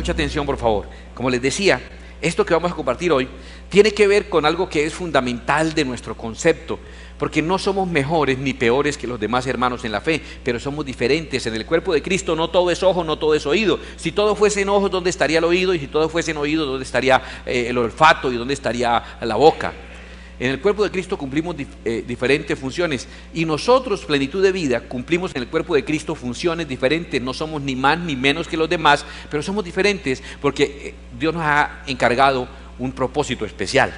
mucha atención, por favor. Como les decía, esto que vamos a compartir hoy tiene que ver con algo que es fundamental de nuestro concepto, porque no somos mejores ni peores que los demás hermanos en la fe, pero somos diferentes. En el cuerpo de Cristo no todo es ojo, no todo es oído. Si todo fuese en ojos, ¿dónde estaría el oído? Y si todo fuese en oído, ¿dónde estaría el olfato? ¿Y dónde estaría la boca? En el cuerpo de Cristo cumplimos diferentes funciones, y nosotros, Plenitud de Vida, cumplimos en el cuerpo de Cristo funciones diferentes. No somos ni más ni menos que los demás, pero somos diferentes porque Dios nos ha encargado un propósito especial.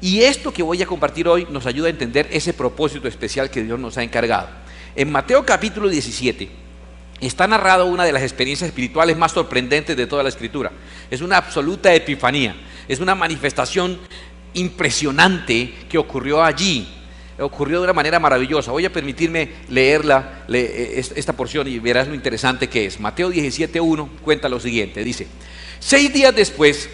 Y esto que voy a compartir hoy nos ayuda a entender ese propósito especial que Dios nos ha encargado. En Mateo capítulo 17 está narrado una de las experiencias espirituales más sorprendentes de toda la Escritura. Es una absoluta epifanía, es una manifestación impresionante que ocurrió allí. Ocurrió de una manera maravillosa. Voy a permitirme leerla, esta porción, y verás lo interesante que es. Mateo 17:1 cuenta lo siguiente, dice: 6 días después,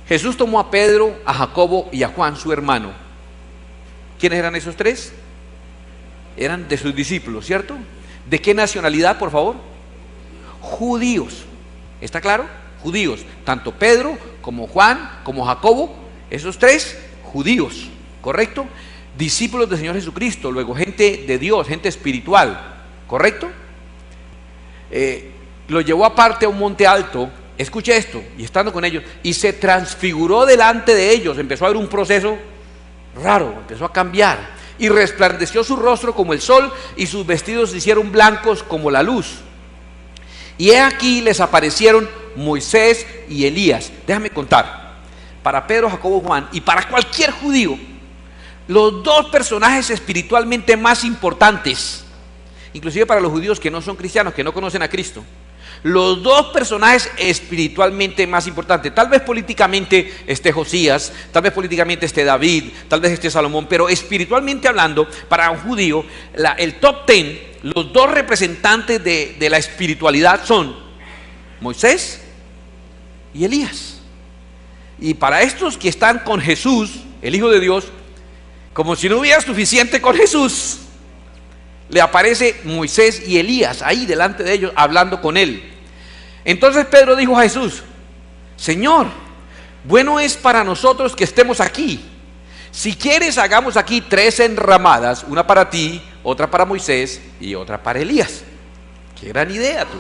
Jesús tomó a Pedro, a Jacobo y a Juan, su hermano. ¿Quiénes eran esos tres? Eran de sus discípulos, ¿cierto? ¿De qué nacionalidad, por favor? Judíos. ¿Está claro? Judíos. Tanto Pedro como Juan como Jacobo, esos tres, judíos, ¿correcto? Discípulos del Señor Jesucristo, luego gente de Dios, gente espiritual, ¿correcto? Lo llevó aparte a un monte alto. Escuche esto, y estando con ellos, y se transfiguró delante de ellos. Empezó a haber un proceso raro, empezó a cambiar, y resplandeció su rostro como el sol, y sus vestidos se hicieron blancos como la luz. Y he aquí les aparecieron Moisés y Elías. Déjame contar, para Pedro, Jacobo, Juan, y para cualquier judío, los dos personajes espiritualmente más importantes, inclusive para los judíos que no son cristianos, que no conocen a Cristo, los dos personajes espiritualmente más importantes. Tal vez políticamente esté Josías, tal vez políticamente esté David, tal vez esté Salomón, pero espiritualmente hablando, para un judío, el top 10, los dos representantes de la espiritualidad son Moisés y Elías. Y para estos que están con Jesús, el Hijo de Dios, como si no hubiera suficiente con Jesús, le aparece Moisés y Elías ahí delante de ellos hablando con él. Entonces Pedro dijo a Jesús: Señor, bueno es para nosotros que estemos aquí. Si quieres, hagamos aquí 3 enramadas, una para ti, otra para Moisés y otra para Elías. Qué gran idea tú.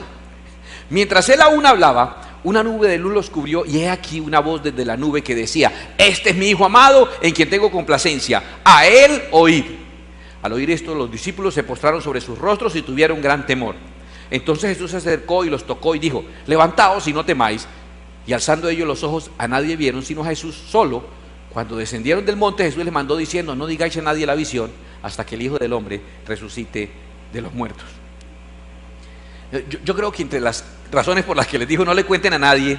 Mientras él aún hablaba, una nube de luz los cubrió, y he aquí una voz desde la nube que decía: Este es mi Hijo amado, en quien tengo complacencia, a él oíd. Al oír esto, los discípulos se postraron sobre sus rostros y tuvieron gran temor. Entonces Jesús se acercó y los tocó y dijo: Levantaos y no temáis. Y alzando ellos los ojos, a nadie vieron sino a Jesús solo. Cuando descendieron del monte, Jesús les mandó diciendo: No digáis a nadie la visión, hasta que el Hijo del Hombre resucite de los muertos. Yo creo que entre las razones por las que les dijo no le cuenten a nadie,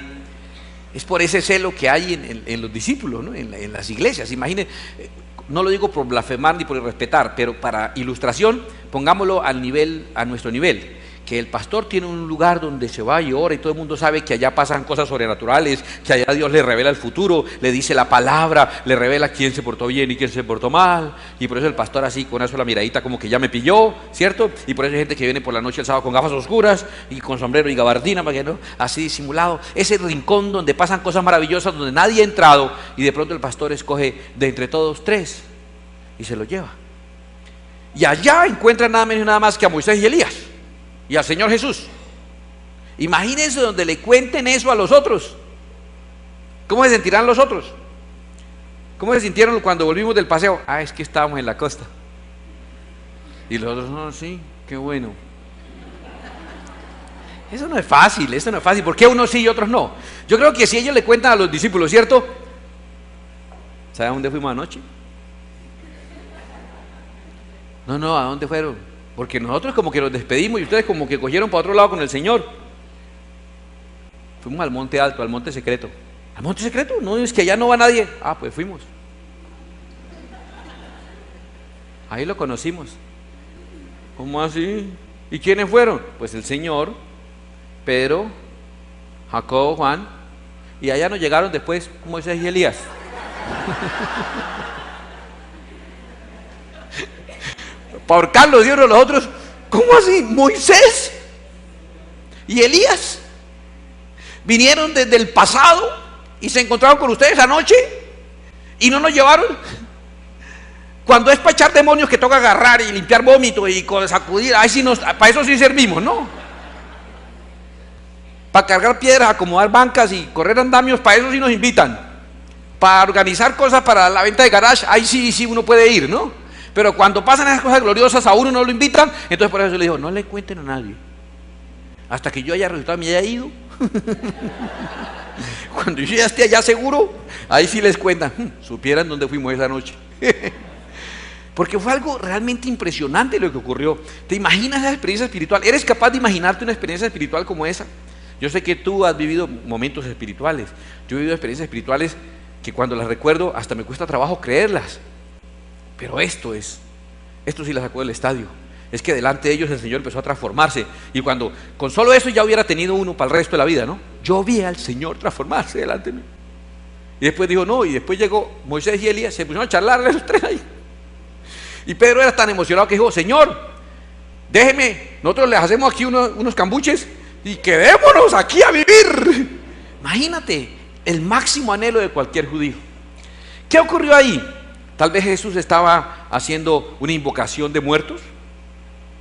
es por ese celo que hay en los discípulos, ¿no? en las iglesias. Imaginen, no lo digo por blasfemar ni por irrespetar, pero para ilustración, pongámoslo a nuestro nivel. Que el pastor tiene un lugar donde se va y ora, y todo el mundo sabe que allá pasan cosas sobrenaturales, que allá Dios le revela el futuro, le dice la palabra, le revela quién se portó bien y quién se portó mal, y por eso el pastor así con una sola miradita como que ya me pilló, ¿cierto? Y por eso hay gente que viene por la noche el sábado con gafas oscuras y con sombrero y gabardina, para que no, así disimulado, ese rincón donde pasan cosas maravillosas, donde nadie ha entrado, y de pronto el pastor escoge de entre todos 3 y se lo lleva. Y allá encuentra nada menos y nada más que a Moisés y Elías y al Señor Jesús. Imagínense donde le cuenten eso a los otros. ¿Cómo se sentirán los otros? ¿Cómo se sintieron cuando volvimos del paseo? Es que estábamos en la costa. Y los otros: no, sí, qué bueno. Eso no es fácil, eso no es fácil. ¿Por qué unos sí y otros no? Yo creo que si ellos le cuentan a los discípulos, ¿cierto? ¿Saben dónde fuimos anoche? No, ¿a dónde fueron? Porque nosotros como que los despedimos y ustedes como que cogieron para otro lado con el Señor. Fuimos al monte alto, al monte secreto. ¿Al monte secreto? No, es que allá no va nadie. Pues fuimos. Ahí lo conocimos. ¿Cómo así? ¿Y quiénes fueron? Pues el Señor, Pedro, Jacobo, Juan, y allá nos llegaron después Moisés y Elías. Para ahorcarlos dieron los otros. ¿Cómo así? ¿Moisés y Elías? Vinieron desde el pasado y se encontraron con ustedes anoche y no nos llevaron. Cuando es para echar demonios que toca agarrar y limpiar vómito y sacudir, ahí sí para eso sí servimos, ¿no? Para cargar piedras, acomodar bancas y correr andamios, para eso sí nos invitan. Para organizar cosas para la venta de garage, ahí sí uno puede ir, ¿no? Pero cuando pasan esas cosas gloriosas, a uno no lo invitan. Entonces por eso le digo, no le cuenten a nadie hasta que yo haya resucitado, me haya ido. Cuando yo ya esté allá seguro, ahí sí les cuentan. Supieran dónde fuimos esa noche. Porque fue algo realmente impresionante lo que ocurrió. ¿Te imaginas esa experiencia espiritual? ¿Eres capaz de imaginarte una experiencia espiritual como esa? Yo sé que tú has vivido momentos espirituales. Yo he vivido experiencias espirituales que cuando las recuerdo hasta me cuesta trabajo creerlas. Pero esto sí la sacó del estadio. Es que delante de ellos el Señor empezó a transformarse. Y cuando con solo eso ya hubiera tenido uno para el resto de la vida, ¿no? Yo vi al Señor transformarse delante de mí. Y después dijo, no, y después llegó Moisés y Elías, se pusieron a charlar los tres ahí. Y Pedro era tan emocionado que dijo, Señor, déjeme, nosotros les hacemos aquí unos cambuches y quedémonos aquí a vivir. Imagínate, el máximo anhelo de cualquier judío. ¿Qué ocurrió ahí? Tal vez Jesús estaba haciendo una invocación de muertos.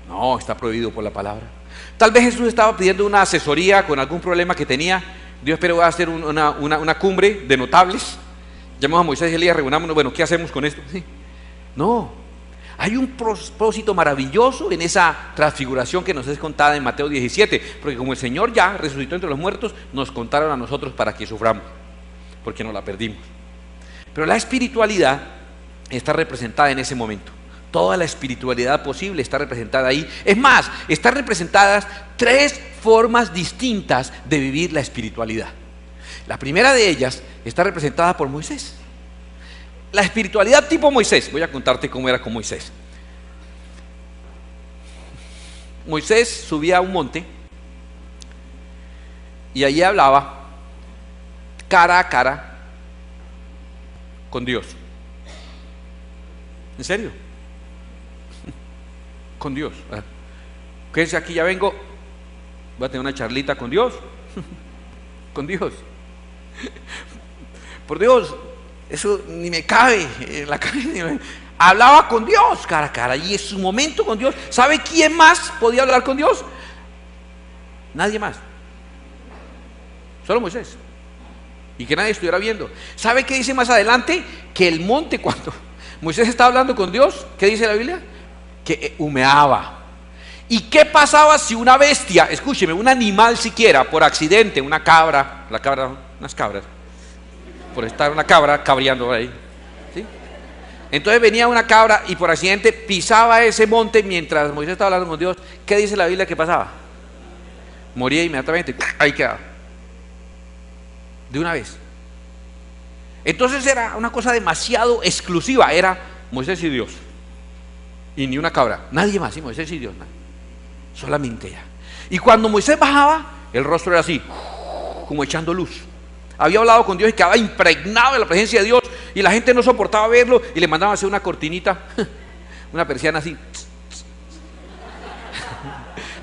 No, está prohibido por la palabra. Tal vez Jesús estaba pidiendo una asesoría con algún problema que tenía. Dios, pero va a hacer una cumbre de notables. Llamamos a Moisés y Elías, reunámonos, bueno, ¿qué hacemos con esto? Sí. No, hay un propósito maravilloso en esa transfiguración que nos es contada en Mateo 17, porque como el Señor ya resucitó entre los muertos, nos contaron a nosotros para que suframos, porque nos la perdimos. Pero la espiritualidad está representada en ese momento. Toda la espiritualidad posible está representada ahí. Es más, están representadas 3 formas distintas de vivir la espiritualidad. La primera de ellas está representada por Moisés. La espiritualidad tipo Moisés. Voy a contarte cómo era con Moisés. Moisés subía a un monte y allí hablaba cara a cara con Dios. ¿En serio? Con Dios. Quédense aquí, ya vengo. Voy a tener una charlita con Dios. Con Dios. Por Dios, eso ni me cabe en la cabeza. Hablaba con Dios cara a cara y en su momento con Dios. ¿Sabe quién más podía hablar con Dios? Nadie más. Solo Moisés. Y que nadie estuviera viendo. ¿Sabe qué dice más adelante? Que el monte, cuando Moisés estaba hablando con Dios, ¿qué dice la Biblia? Que humeaba. ¿Y qué pasaba si una bestia, escúcheme, un animal siquiera, por accidente, una cabra, unas cabras, por estar una cabra cabreando ahí, ¿sí? Entonces venía una cabra y por accidente pisaba ese monte mientras Moisés estaba hablando con Dios? ¿Qué dice la Biblia que pasaba? Moría inmediatamente, ahí quedaba, de una vez. Entonces era una cosa demasiado exclusiva, era Moisés y Dios. Y ni una cabra, nadie más, sí, Moisés y Dios, nadie. Solamente ella. Y cuando Moisés bajaba, el rostro era así, como echando luz. Había hablado con Dios y quedaba impregnado de la presencia de Dios. Y la gente no soportaba verlo y le mandaban a hacer una cortinita, una persiana así,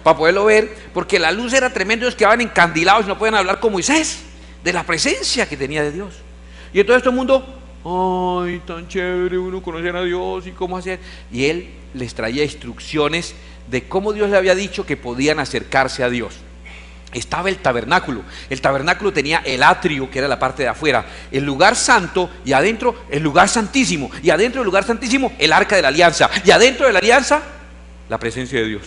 para poderlo ver, porque la luz era tremenda. Ellos quedaban encandilados y no podían hablar con Moisés de la presencia que tenía de Dios. Y entonces todo el mundo, ay, tan chévere uno conocer a Dios y cómo hacer. Y él les traía instrucciones de cómo Dios le había dicho que podían acercarse a Dios. Estaba el tabernáculo. El tabernáculo tenía el atrio, que era la parte de afuera, el lugar santo, y adentro el lugar santísimo, y adentro del lugar santísimo el arca de la alianza, y adentro de la alianza la presencia de Dios.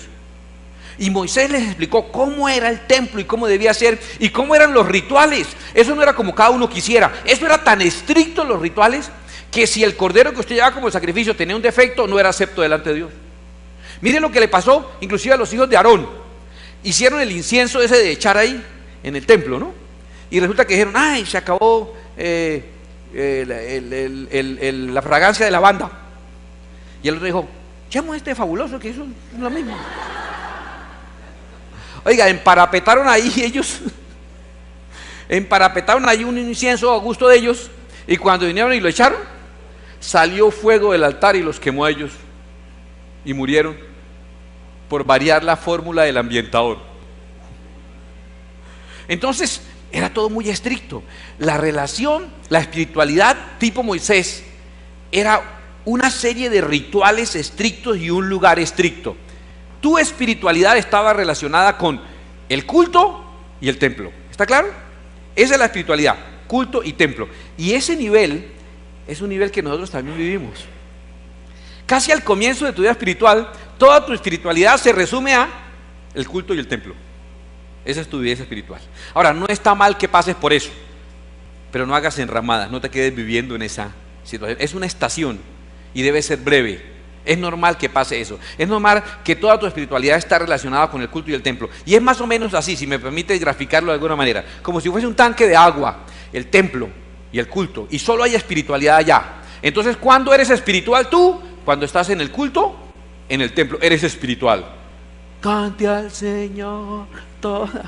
Y Moisés les explicó cómo era el templo y cómo debía ser y cómo eran los rituales. Eso no era como cada uno quisiera. Eso era tan estricto, los rituales, que si el cordero que usted llevaba como sacrificio tenía un defecto, no era acepto delante de Dios. Miren lo que le pasó inclusive a los hijos de Aarón. Hicieron el incienso ese de echar ahí en el templo, ¿no? Y resulta que dijeron, ay, se acabó la fragancia de lavanda. Y el otro dijo, llamo a este fabuloso, que eso es lo mismo. Oiga, emparapetaron ahí ellos, emparapetaron ahí un incienso a gusto de ellos, y cuando vinieron y lo echaron, salió fuego del altar y los quemó a ellos, y murieron por variar la fórmula del ambientador. Entonces, Era todo muy estricto. La relación, la espiritualidad tipo Moisés, era una serie de rituales estrictos y un lugar estricto. Tu espiritualidad estaba relacionada con el culto y el templo. ¿Está claro? Esa es la espiritualidad, culto y templo. Y ese nivel es un nivel que nosotros también vivimos. Casi al comienzo de tu vida espiritual, toda tu espiritualidad se resume a el culto y el templo. Esa es tu vida espiritual. Ahora, no está mal que pases por eso, pero no hagas enramadas, no te quedes viviendo en esa situación. Es una estación y debe ser breve. Es normal que pase eso. Es normal que toda tu espiritualidad está relacionada con el culto y el templo. Y es más o menos así, si me permite graficarlo de alguna manera, como si fuese un tanque de agua, el templo y el culto, y solo hay espiritualidad allá. Entonces, ¿cuándo eres espiritual tú? Cuando estás en el culto, en el templo, eres espiritual. Cante al Señor toda.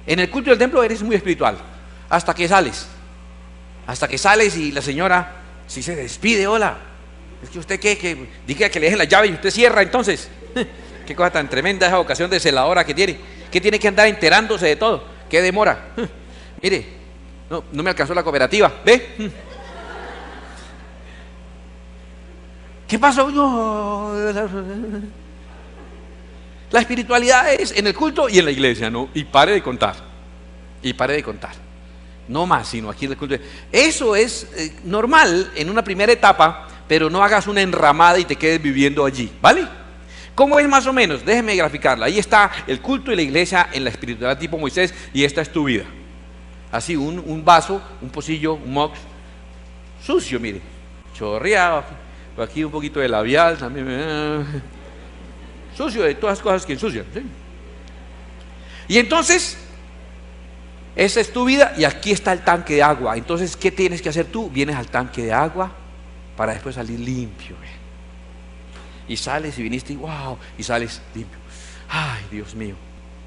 En el culto del templo eres muy espiritual, hasta que sales. Hasta que sales y la señora, si se despide, hola. Es que usted que diga que le dejen la llave y usted cierra, entonces. Qué cosa tan tremenda esa vocación de celadora que tiene. Que tiene que andar enterándose de todo. Qué demora. Mire, no me alcanzó la cooperativa. ¿Ve? ¿Qué pasó? No. La espiritualidad es en el culto y en la iglesia, ¿no? Y pare de contar. Y pare de contar. No más, sino aquí en el culto. Eso es normal en una primera etapa, pero no hagas una enramada y te quedes viviendo allí, ¿vale? ¿Cómo es más o menos? Déjeme graficarla. Ahí está el culto y la iglesia en la espiritualidad tipo Moisés, y esta es tu vida. Así, un vaso, un pocillo, un mug, sucio, mire, chorreado, aquí un poquito de labial también. Sucio de todas las cosas que ensucian, ¿sí? Y entonces, esa es tu vida y aquí está el tanque de agua. Entonces, ¿qué tienes que hacer tú? Vienes al tanque de agua para después salir limpio. Y sales y viniste y wow, y sales limpio. Ay, Dios mío.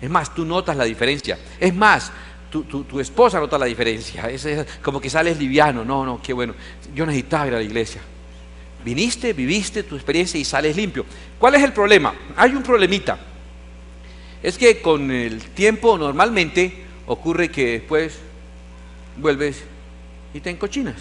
Es más, tú notas la diferencia. Es más, tu esposa nota la diferencia. Es como que sales liviano. No, qué bueno. Yo necesitaba ir a la iglesia. Viniste, viviste tu experiencia y sales limpio. ¿Cuál es el problema? Hay un problemita. Es que con el tiempo normalmente ocurre que después vuelves y te encochinas.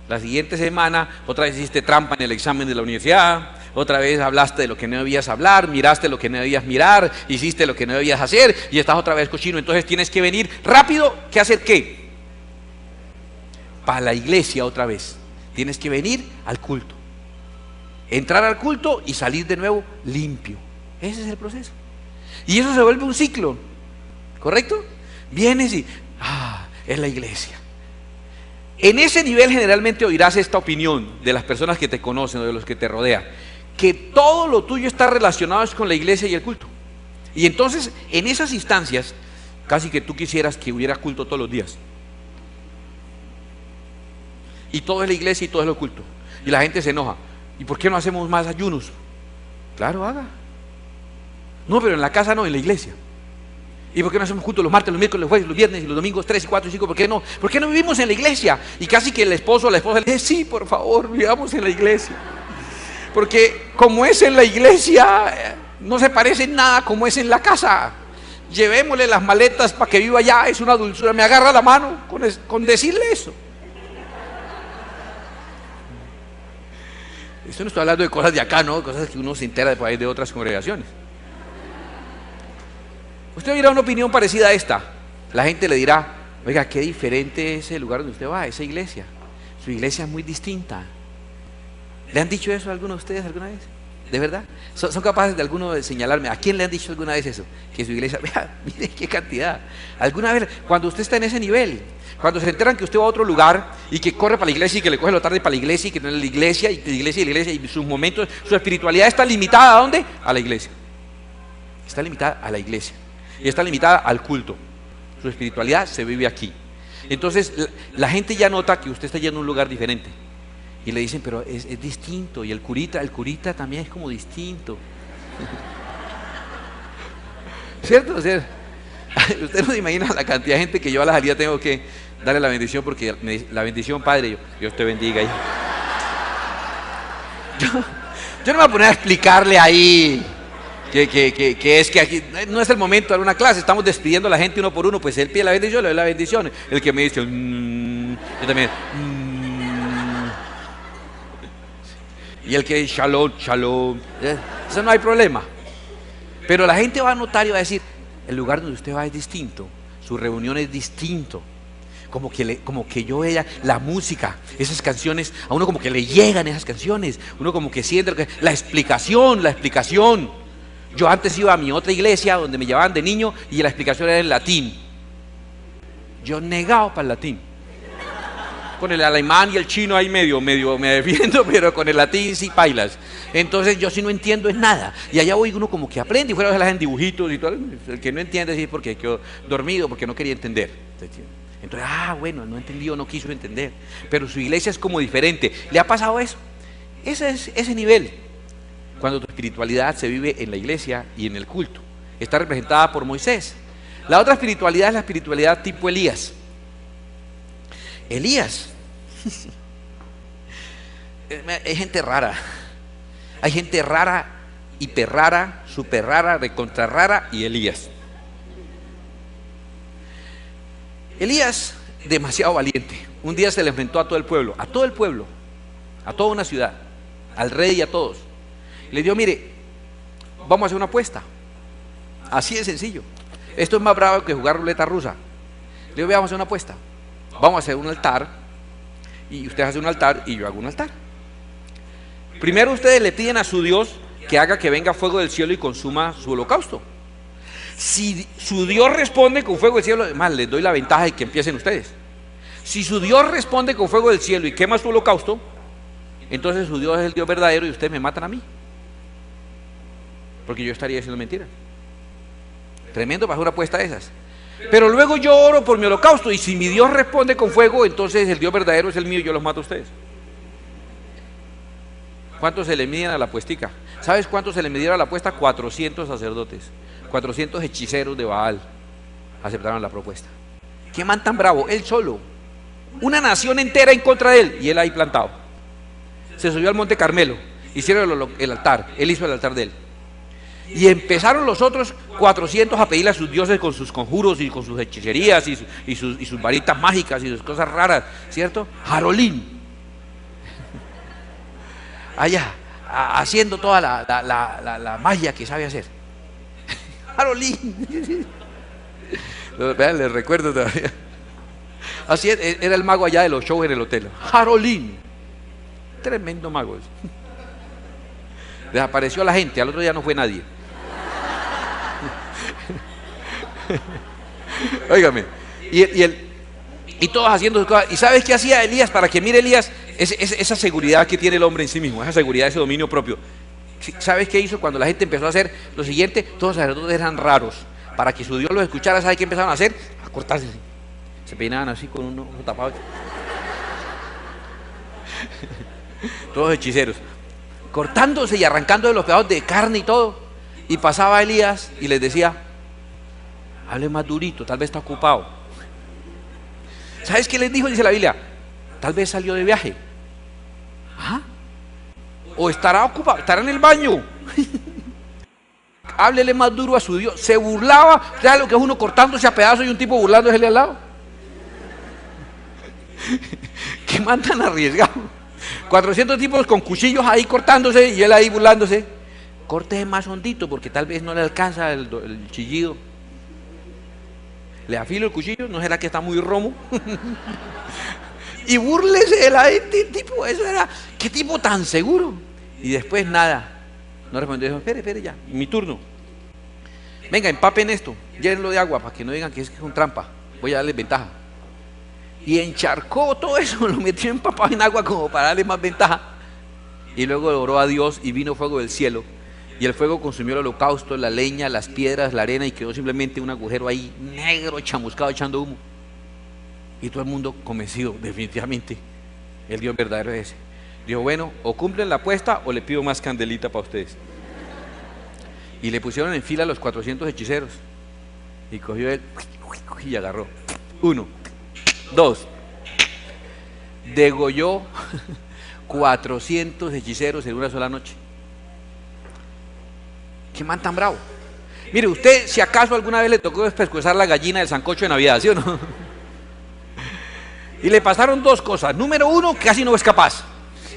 La siguiente semana otra vez hiciste trampa en el examen de la universidad, otra vez hablaste de lo que no debías hablar, miraste lo que no debías mirar, hiciste lo que no debías hacer y estás otra vez cochino. Entonces tienes que venir rápido. ¿Qué hacer qué? Para la iglesia otra vez. Tienes que venir al culto, entrar al culto y salir de nuevo limpio. Ese es el proceso. Y eso se vuelve un ciclo, ¿correcto? Vienes y, es la iglesia. En ese nivel generalmente oirás esta opinión de las personas que te conocen o de los que te rodean, que todo lo tuyo está relacionado es con la iglesia y el culto. Y entonces, en esas instancias, casi que tú quisieras que hubiera culto todos los días. Y todo es la iglesia y todo es lo culto. Y la gente se enoja. ¿Y por qué no hacemos más ayunos? Claro, haga. No, pero en la casa no, en la iglesia. ¿Y por qué no hacemos culto los martes, los miércoles, los jueves, los viernes y los domingos 3 y 4 y 5? ¿Por qué no? ¿Por qué no vivimos en la iglesia? Y casi que el esposo o la esposa le dice, sí, por favor, vivamos en la iglesia. Porque como es en la iglesia, no se parece en nada como es en la casa. Llevémosle las maletas para que viva allá, es una dulzura. Me agarra la mano con decirle eso. Esto no estoy hablando de cosas de acá, ¿no? Cosas que uno se entera de por ahí de otras congregaciones. Usted oirá una opinión parecida a esta. La gente le dirá, oiga, qué diferente es el lugar donde usted va, esa iglesia. Su iglesia es muy distinta. ¿Le han dicho eso a alguno de ustedes alguna vez? ¿De verdad? ¿Son capaces de alguno de señalarme? ¿A quién le han dicho alguna vez eso? Que su iglesia, vea, mire qué cantidad. ¿Alguna vez, cuando usted está en ese nivel, cuando se enteran que usted va a otro lugar y que corre para la iglesia y que le coge la tarde para la iglesia y que no es la iglesia y la iglesia y la iglesia y sus momentos, su espiritualidad está limitada ¿a dónde? A la iglesia. Está limitada a la iglesia y está limitada al culto. Su espiritualidad se vive aquí. Entonces la gente ya nota que usted está yendo a un lugar diferente y le dicen, pero es distinto, y el curita también es como distinto. ¿Cierto? O sea, usted no se imagina la cantidad de gente que yo a la salida tengo que darle la bendición, porque la bendición, Padre, Dios te bendiga. Yo no me voy a poner a explicarle ahí Que es que aquí no es el momento de dar una clase, estamos despidiendo a la gente uno por uno, pues él pide la bendición, le doy la bendición. El que me dice, yo también, y el que dice, shalom, shalom, eso no hay problema. Pero la gente va a notar y va a decir, el lugar donde usted va es distinto, su reunión es distinto. Como que yo veía la música, esas canciones, a uno como que le llegan esas canciones, uno como que siente la explicación. Yo antes iba a mi otra iglesia donde me llevaban de niño y la explicación era en latín. Yo negado para el latín. Con el alemán y el chino ahí medio me defiendo, pero con el latín sí pailas. Entonces yo sí no entiendo es nada. Y allá voy uno como que aprende y fuera de las en dibujitos y todo. El que no entiende sí es porque quedó dormido, porque no quería entender. Entonces, bueno, no entendió, no quiso entender. Pero su iglesia es como diferente. ¿Le ha pasado eso? Ese es ese nivel. Cuando tu espiritualidad se vive en la iglesia y en el culto. Está representada por Moisés. La otra espiritualidad es la espiritualidad tipo Elías. Elías. Hay gente rara. Hay gente rara, hiper rara, super rara, recontra rara y Elías. Elías, demasiado valiente. Un día se le enfrentó a todo el pueblo, a toda una ciudad, al rey y a todos. Le dijo, mire, vamos a hacer una apuesta. Así de sencillo. Esto es más bravo que jugar ruleta rusa. Le digo, vamos a hacer una apuesta. Vamos a hacer un altar, y usted hace un altar y yo hago un altar. Primero ustedes le piden a su Dios que haga que venga fuego del cielo y consuma su holocausto. Si su Dios responde con fuego del cielo, además les doy la ventaja de que empiecen ustedes. Si su Dios responde con fuego del cielo y quema su holocausto, entonces su Dios es el Dios verdadero y ustedes me matan a mí, porque yo estaría diciendo mentiras. Tremendo para hacer una apuesta de esas. Pero luego yo oro por mi holocausto y si mi Dios responde con fuego, entonces el Dios verdadero es el mío y yo los mato a ustedes. ¿Cuántos se le miden a la apuestica? ¿Sabes cuántos se le midieron a la apuesta? 400 sacerdotes, 400 hechiceros de Baal aceptaron la propuesta. ¿Qué man tan bravo? Él solo, una nación entera en contra de él y él ahí plantado. Se subió al monte Carmelo, hicieron el altar, él hizo el altar de él. Y empezaron los otros 400 a pedirle a sus dioses con sus conjuros y con sus hechicerías y sus varitas mágicas y sus cosas raras, ¿cierto? Jarolín. Allá, haciendo toda la magia que sabe hacer. Jarolín. Vean, les recuerdo todavía. Así era el mago allá de los shows en el hotel. Jarolín. Tremendo mago. Desapareció la gente, al otro día no fue nadie. Óigame, y todos haciendo sus cosas. ¿Y sabes qué hacía Elías? Para que mire Elías, esa seguridad que tiene el hombre en sí mismo, esa seguridad, ese dominio propio. ¿Sabes qué hizo cuando la gente empezó a hacer lo siguiente? Todos los sacerdotes eran raros. Para que su Dios los escuchara, ¿sabe qué empezaron a hacer? A cortarse. Se peinaban así con un ojo tapado. Todos hechiceros. Cortándose y arrancando de los pedazos de carne y todo. Y pasaba Elías y les decía, hable más durito, tal vez está ocupado. ¿Sabes qué les dijo? Dice la Biblia, tal vez salió de viaje. ¿Ah? O estará ocupado, estará en el baño. Háblele más duro a su Dios. Se burlaba, ¿sabes lo que es uno cortándose a pedazos y un tipo burlándose al lado? ¿Qué man tan arriesgado? 400 tipos con cuchillos ahí cortándose y él ahí burlándose. Corte más hondito porque tal vez no le alcanza el chillido. Le afilo el cuchillo, ¿no será que está muy romo? Y búrlese de la gente, tipo, eso era, qué tipo tan seguro. Y después nada, no respondió, dijo, espere ya, mi turno. Venga, empapen esto, llénenlo de agua para que no digan que es un trampa, voy a darles ventaja. Y encharcó todo eso, lo metió empapado en agua como para darle más ventaja. Y luego oró a Dios y vino fuego del cielo. Y el fuego consumió el holocausto, la leña, las piedras, la arena y quedó simplemente un agujero ahí negro, chamuscado, echando humo. Y todo el mundo convencido, definitivamente, el Dios verdadero es ese. Dijo, bueno, o cumplen la apuesta o le pido más candelita para ustedes. Y le pusieron en fila a los 400 hechiceros. Y cogió él y agarró. 1, 2. Degolló 400 hechiceros en una sola noche. Qué man tan bravo. Mire, usted, si acaso alguna vez le tocó despescuezar la gallina del sancocho de Navidad, ¿sí o no? Y le pasaron dos cosas. Número uno, casi no es capaz.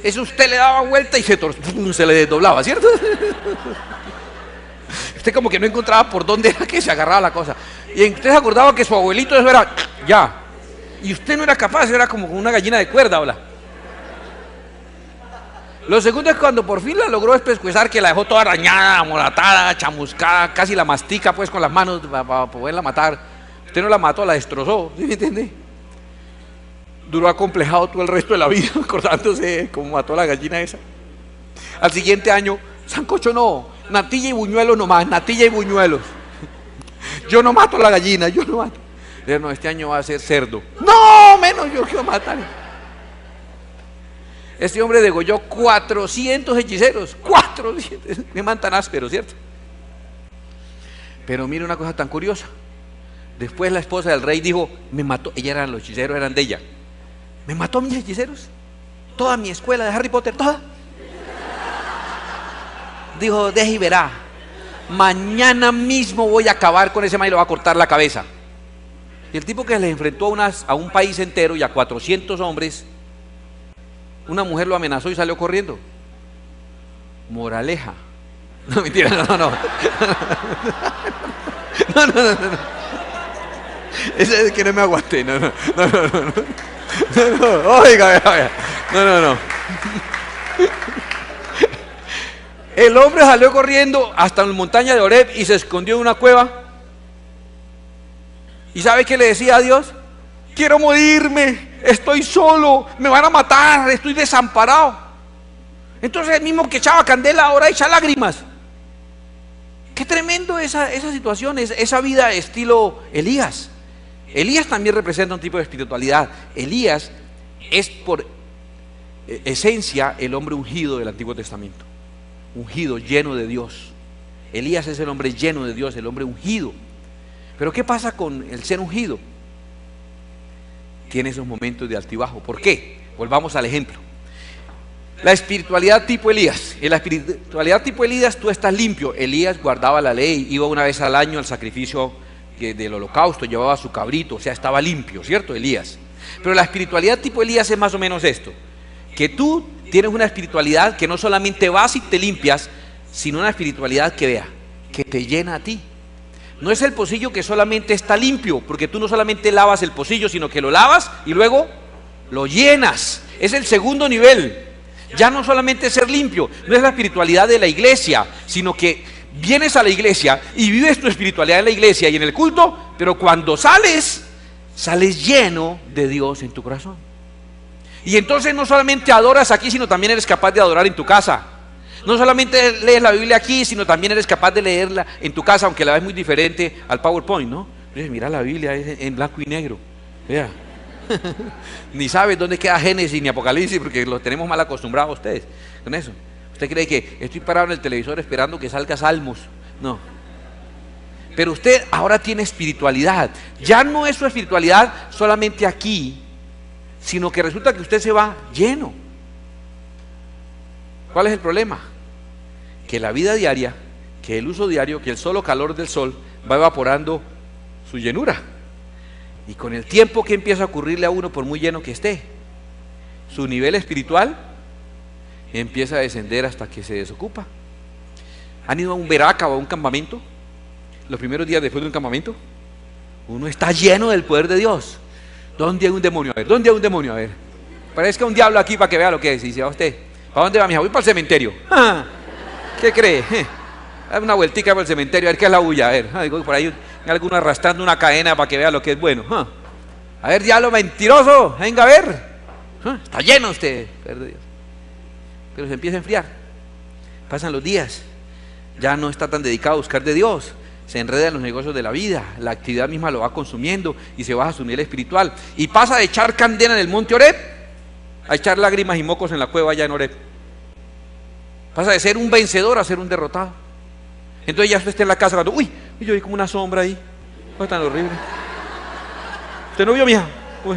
Eso usted le daba vuelta y se le desdoblaba, ¿cierto? Usted como que no encontraba por dónde era que se agarraba la cosa. Y usted se acordaba que su abuelito eso era ya. Y usted no era capaz, era como una gallina de cuerda, ¿hola? Lo segundo es cuando por fin la logró despescuezar, que la dejó toda arañada, amoratada, chamuscada, casi la mastica pues con las manos para poderla matar. Usted no la mató, la destrozó, ¿sí me entiende? Duró acomplejado todo el resto de la vida, acordándose de cómo mató a la gallina esa. Al siguiente año, sancocho no, natilla y buñuelos nomás, natilla y buñuelos. Yo no mato a la gallina, yo no mato. No, este año va a ser cerdo. No, menos yo quiero matar. Este hombre degolló 400 hechiceros, 400, me man tan áspero, ¿cierto? Pero mire una cosa tan curiosa. Después la esposa del rey dijo, me mató, los hechiceros eran de ella. Me mató a mis hechiceros, toda mi escuela de Harry Potter, toda. Dijo, deje y verá, mañana mismo voy a acabar con ese man y le voy a cortar la cabeza. Y el tipo que les enfrentó a un país entero y a 400 hombres, una mujer lo amenazó y salió corriendo. Moraleja. No, mentira, no. No. Ese es que no me aguanté, no. Oiga. No. El hombre salió corriendo hasta la montaña de Oreb y se escondió en una cueva. ¿Y sabe qué le decía a Dios? Quiero morirme, estoy solo, me van a matar, estoy desamparado. Entonces el mismo que echaba candela ahora echa lágrimas. Qué tremendo esa situación, esa vida estilo Elías. Elías también representa un tipo de espiritualidad. Elías es por esencia el hombre ungido del Antiguo Testamento. Ungido, lleno de Dios. Elías es el hombre lleno de Dios, el hombre ungido. Pero ¿qué pasa con el ser ungido? Tiene esos momentos de altibajo. ¿Por qué? Volvamos al ejemplo. La espiritualidad tipo Elías. En la espiritualidad tipo Elías tú estás limpio. Elías guardaba la ley, iba una vez al año al sacrificio del holocausto, llevaba su cabrito, o sea, estaba limpio, ¿cierto? Elías. Pero la espiritualidad tipo Elías es más o menos esto, que tú tienes una espiritualidad que no solamente vas y te limpias, sino una espiritualidad que te llena a ti. No es el pocillo que solamente está limpio, porque tú no solamente lavas el pocillo, sino que lo lavas y luego lo llenas. Es el segundo nivel. Ya no solamente ser limpio, no es la espiritualidad de la iglesia, sino que vienes a la iglesia y vives tu espiritualidad en la iglesia y en el culto, pero cuando sales lleno de Dios en tu corazón. Y entonces no solamente adoras aquí, sino también eres capaz de adorar en tu casa. No solamente lees la Biblia aquí, sino también eres capaz de leerla en tu casa, aunque la ves muy diferente al PowerPoint, ¿no? Mira, la Biblia es en blanco y negro. Vea. Ni sabes dónde queda Génesis ni Apocalipsis, porque los tenemos mal acostumbrados ustedes con eso. Usted cree que estoy parado en el televisor esperando que salga Salmos. No. Pero usted ahora tiene espiritualidad. Ya no es su espiritualidad solamente aquí, sino que resulta que usted se va lleno. ¿Cuál es el problema? Que la vida diaria, que el uso diario, que el solo calor del sol va evaporando su llenura. Y con el tiempo que empieza a ocurrirle a uno, por muy lleno que esté, su nivel espiritual empieza a descender hasta que se desocupa. ¿Han ido a un veraca o a un campamento? Los primeros días después de un campamento, uno está lleno del poder de Dios. ¿Dónde hay un demonio? A ver, ¿dónde hay un demonio? A ver, parezca un diablo aquí para que vea lo que es. Y dice, ¿a usted? ¿Para dónde va, mija? Voy para el cementerio. Ah, ¿qué cree? Dame una vueltica para el cementerio, a ver qué es la bulla. A ver, por ahí hay alguno arrastrando una cadena para que vea lo que es bueno. A ver, diablo mentiroso, venga a ver. Está lleno usted, poder de Dios. Pero se empieza a enfriar. Pasan los días. Ya no está tan dedicado a buscar de Dios. Se enreda en los negocios de la vida. La actividad misma lo va consumiendo y se baja a su nivel espiritual. Y pasa de echar candela en el monte Oreb a echar lágrimas y mocos en la cueva allá en Oreb. Pasa de ser un vencedor a ser un derrotado. Entonces ya usted está en la casa cuando, uy, yo vi como una sombra ahí. No es tan horrible. ¿Usted no vio, mija? Uy,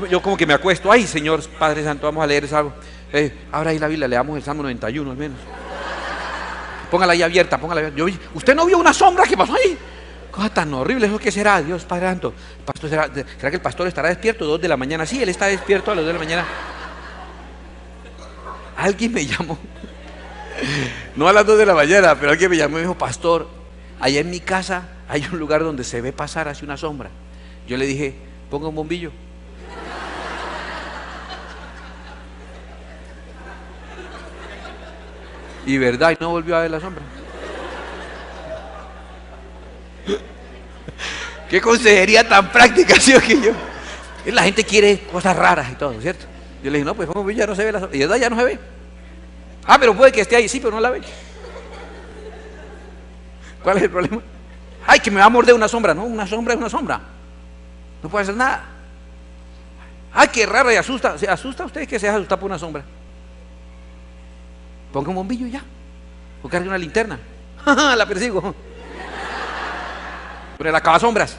yo como que me acuesto. Ay, Señor Padre Santo, vamos a leer algo. Abra ahí la Biblia, leamos el Salmo 91 al menos. Póngala ahí abierta, póngala abierta. ¿Usted no vio una sombra que pasó ahí? Cosa tan horrible, ¿eso qué será? Dios Padre Santo. ¿Será que el pastor estará despierto 2 de la mañana? Sí, él está despierto a las 2 de la mañana. Alguien me llamó, no a las 2 de la mañana, pero alguien me llamó y me dijo: pastor, allá en mi casa hay un lugar donde se ve pasar así una sombra. Yo le dije: ponga un bombillo. Y verdad, y no volvió a ver la sombra. Qué consejería tan práctica, ¿sí o qué? La gente quiere cosas raras y todo, ¿cierto? Yo le dije: no, pues como ya no se ve la sombra. Y verdad, ya no se ve. Ah, pero puede que esté ahí, sí, pero no la ve. ¿Cuál es el problema? Ay, que me va a morder una sombra. No, una sombra es una sombra. No puede hacer nada. Ay, qué rara y asusta. ¿Se asusta usted que se deja asustar por una sombra? Ponga un bombillo y ya. O cargue una linterna. La persigo. Pero la cavasombras.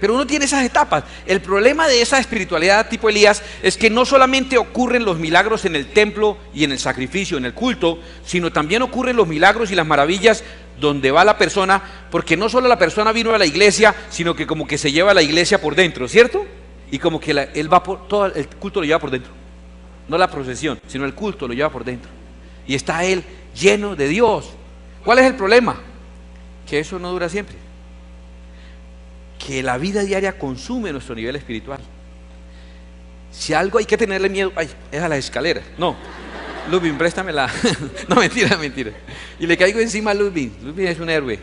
Pero uno tiene esas etapas. El problema de esa espiritualidad tipo Elías es que no solamente ocurren los milagros en el templo y en el sacrificio, en el culto, sino también ocurren los milagros y las maravillas donde va la persona, porque no solo la persona vino a la iglesia, sino que como que se lleva a la iglesia por dentro, ¿cierto? Y como que él va por todo el culto, lo lleva por dentro. No la procesión, sino el culto lo lleva por dentro. Y está él lleno de Dios. ¿Cuál es el problema? Que eso no dura siempre. Que la vida diaria consume nuestro nivel espiritual. Si algo hay que tenerle miedo, ay, es a las escaleras. No, Ludwig, préstamela. No, mentira, mentira. Y le caigo encima a Ludwig. Ludwig es un héroe.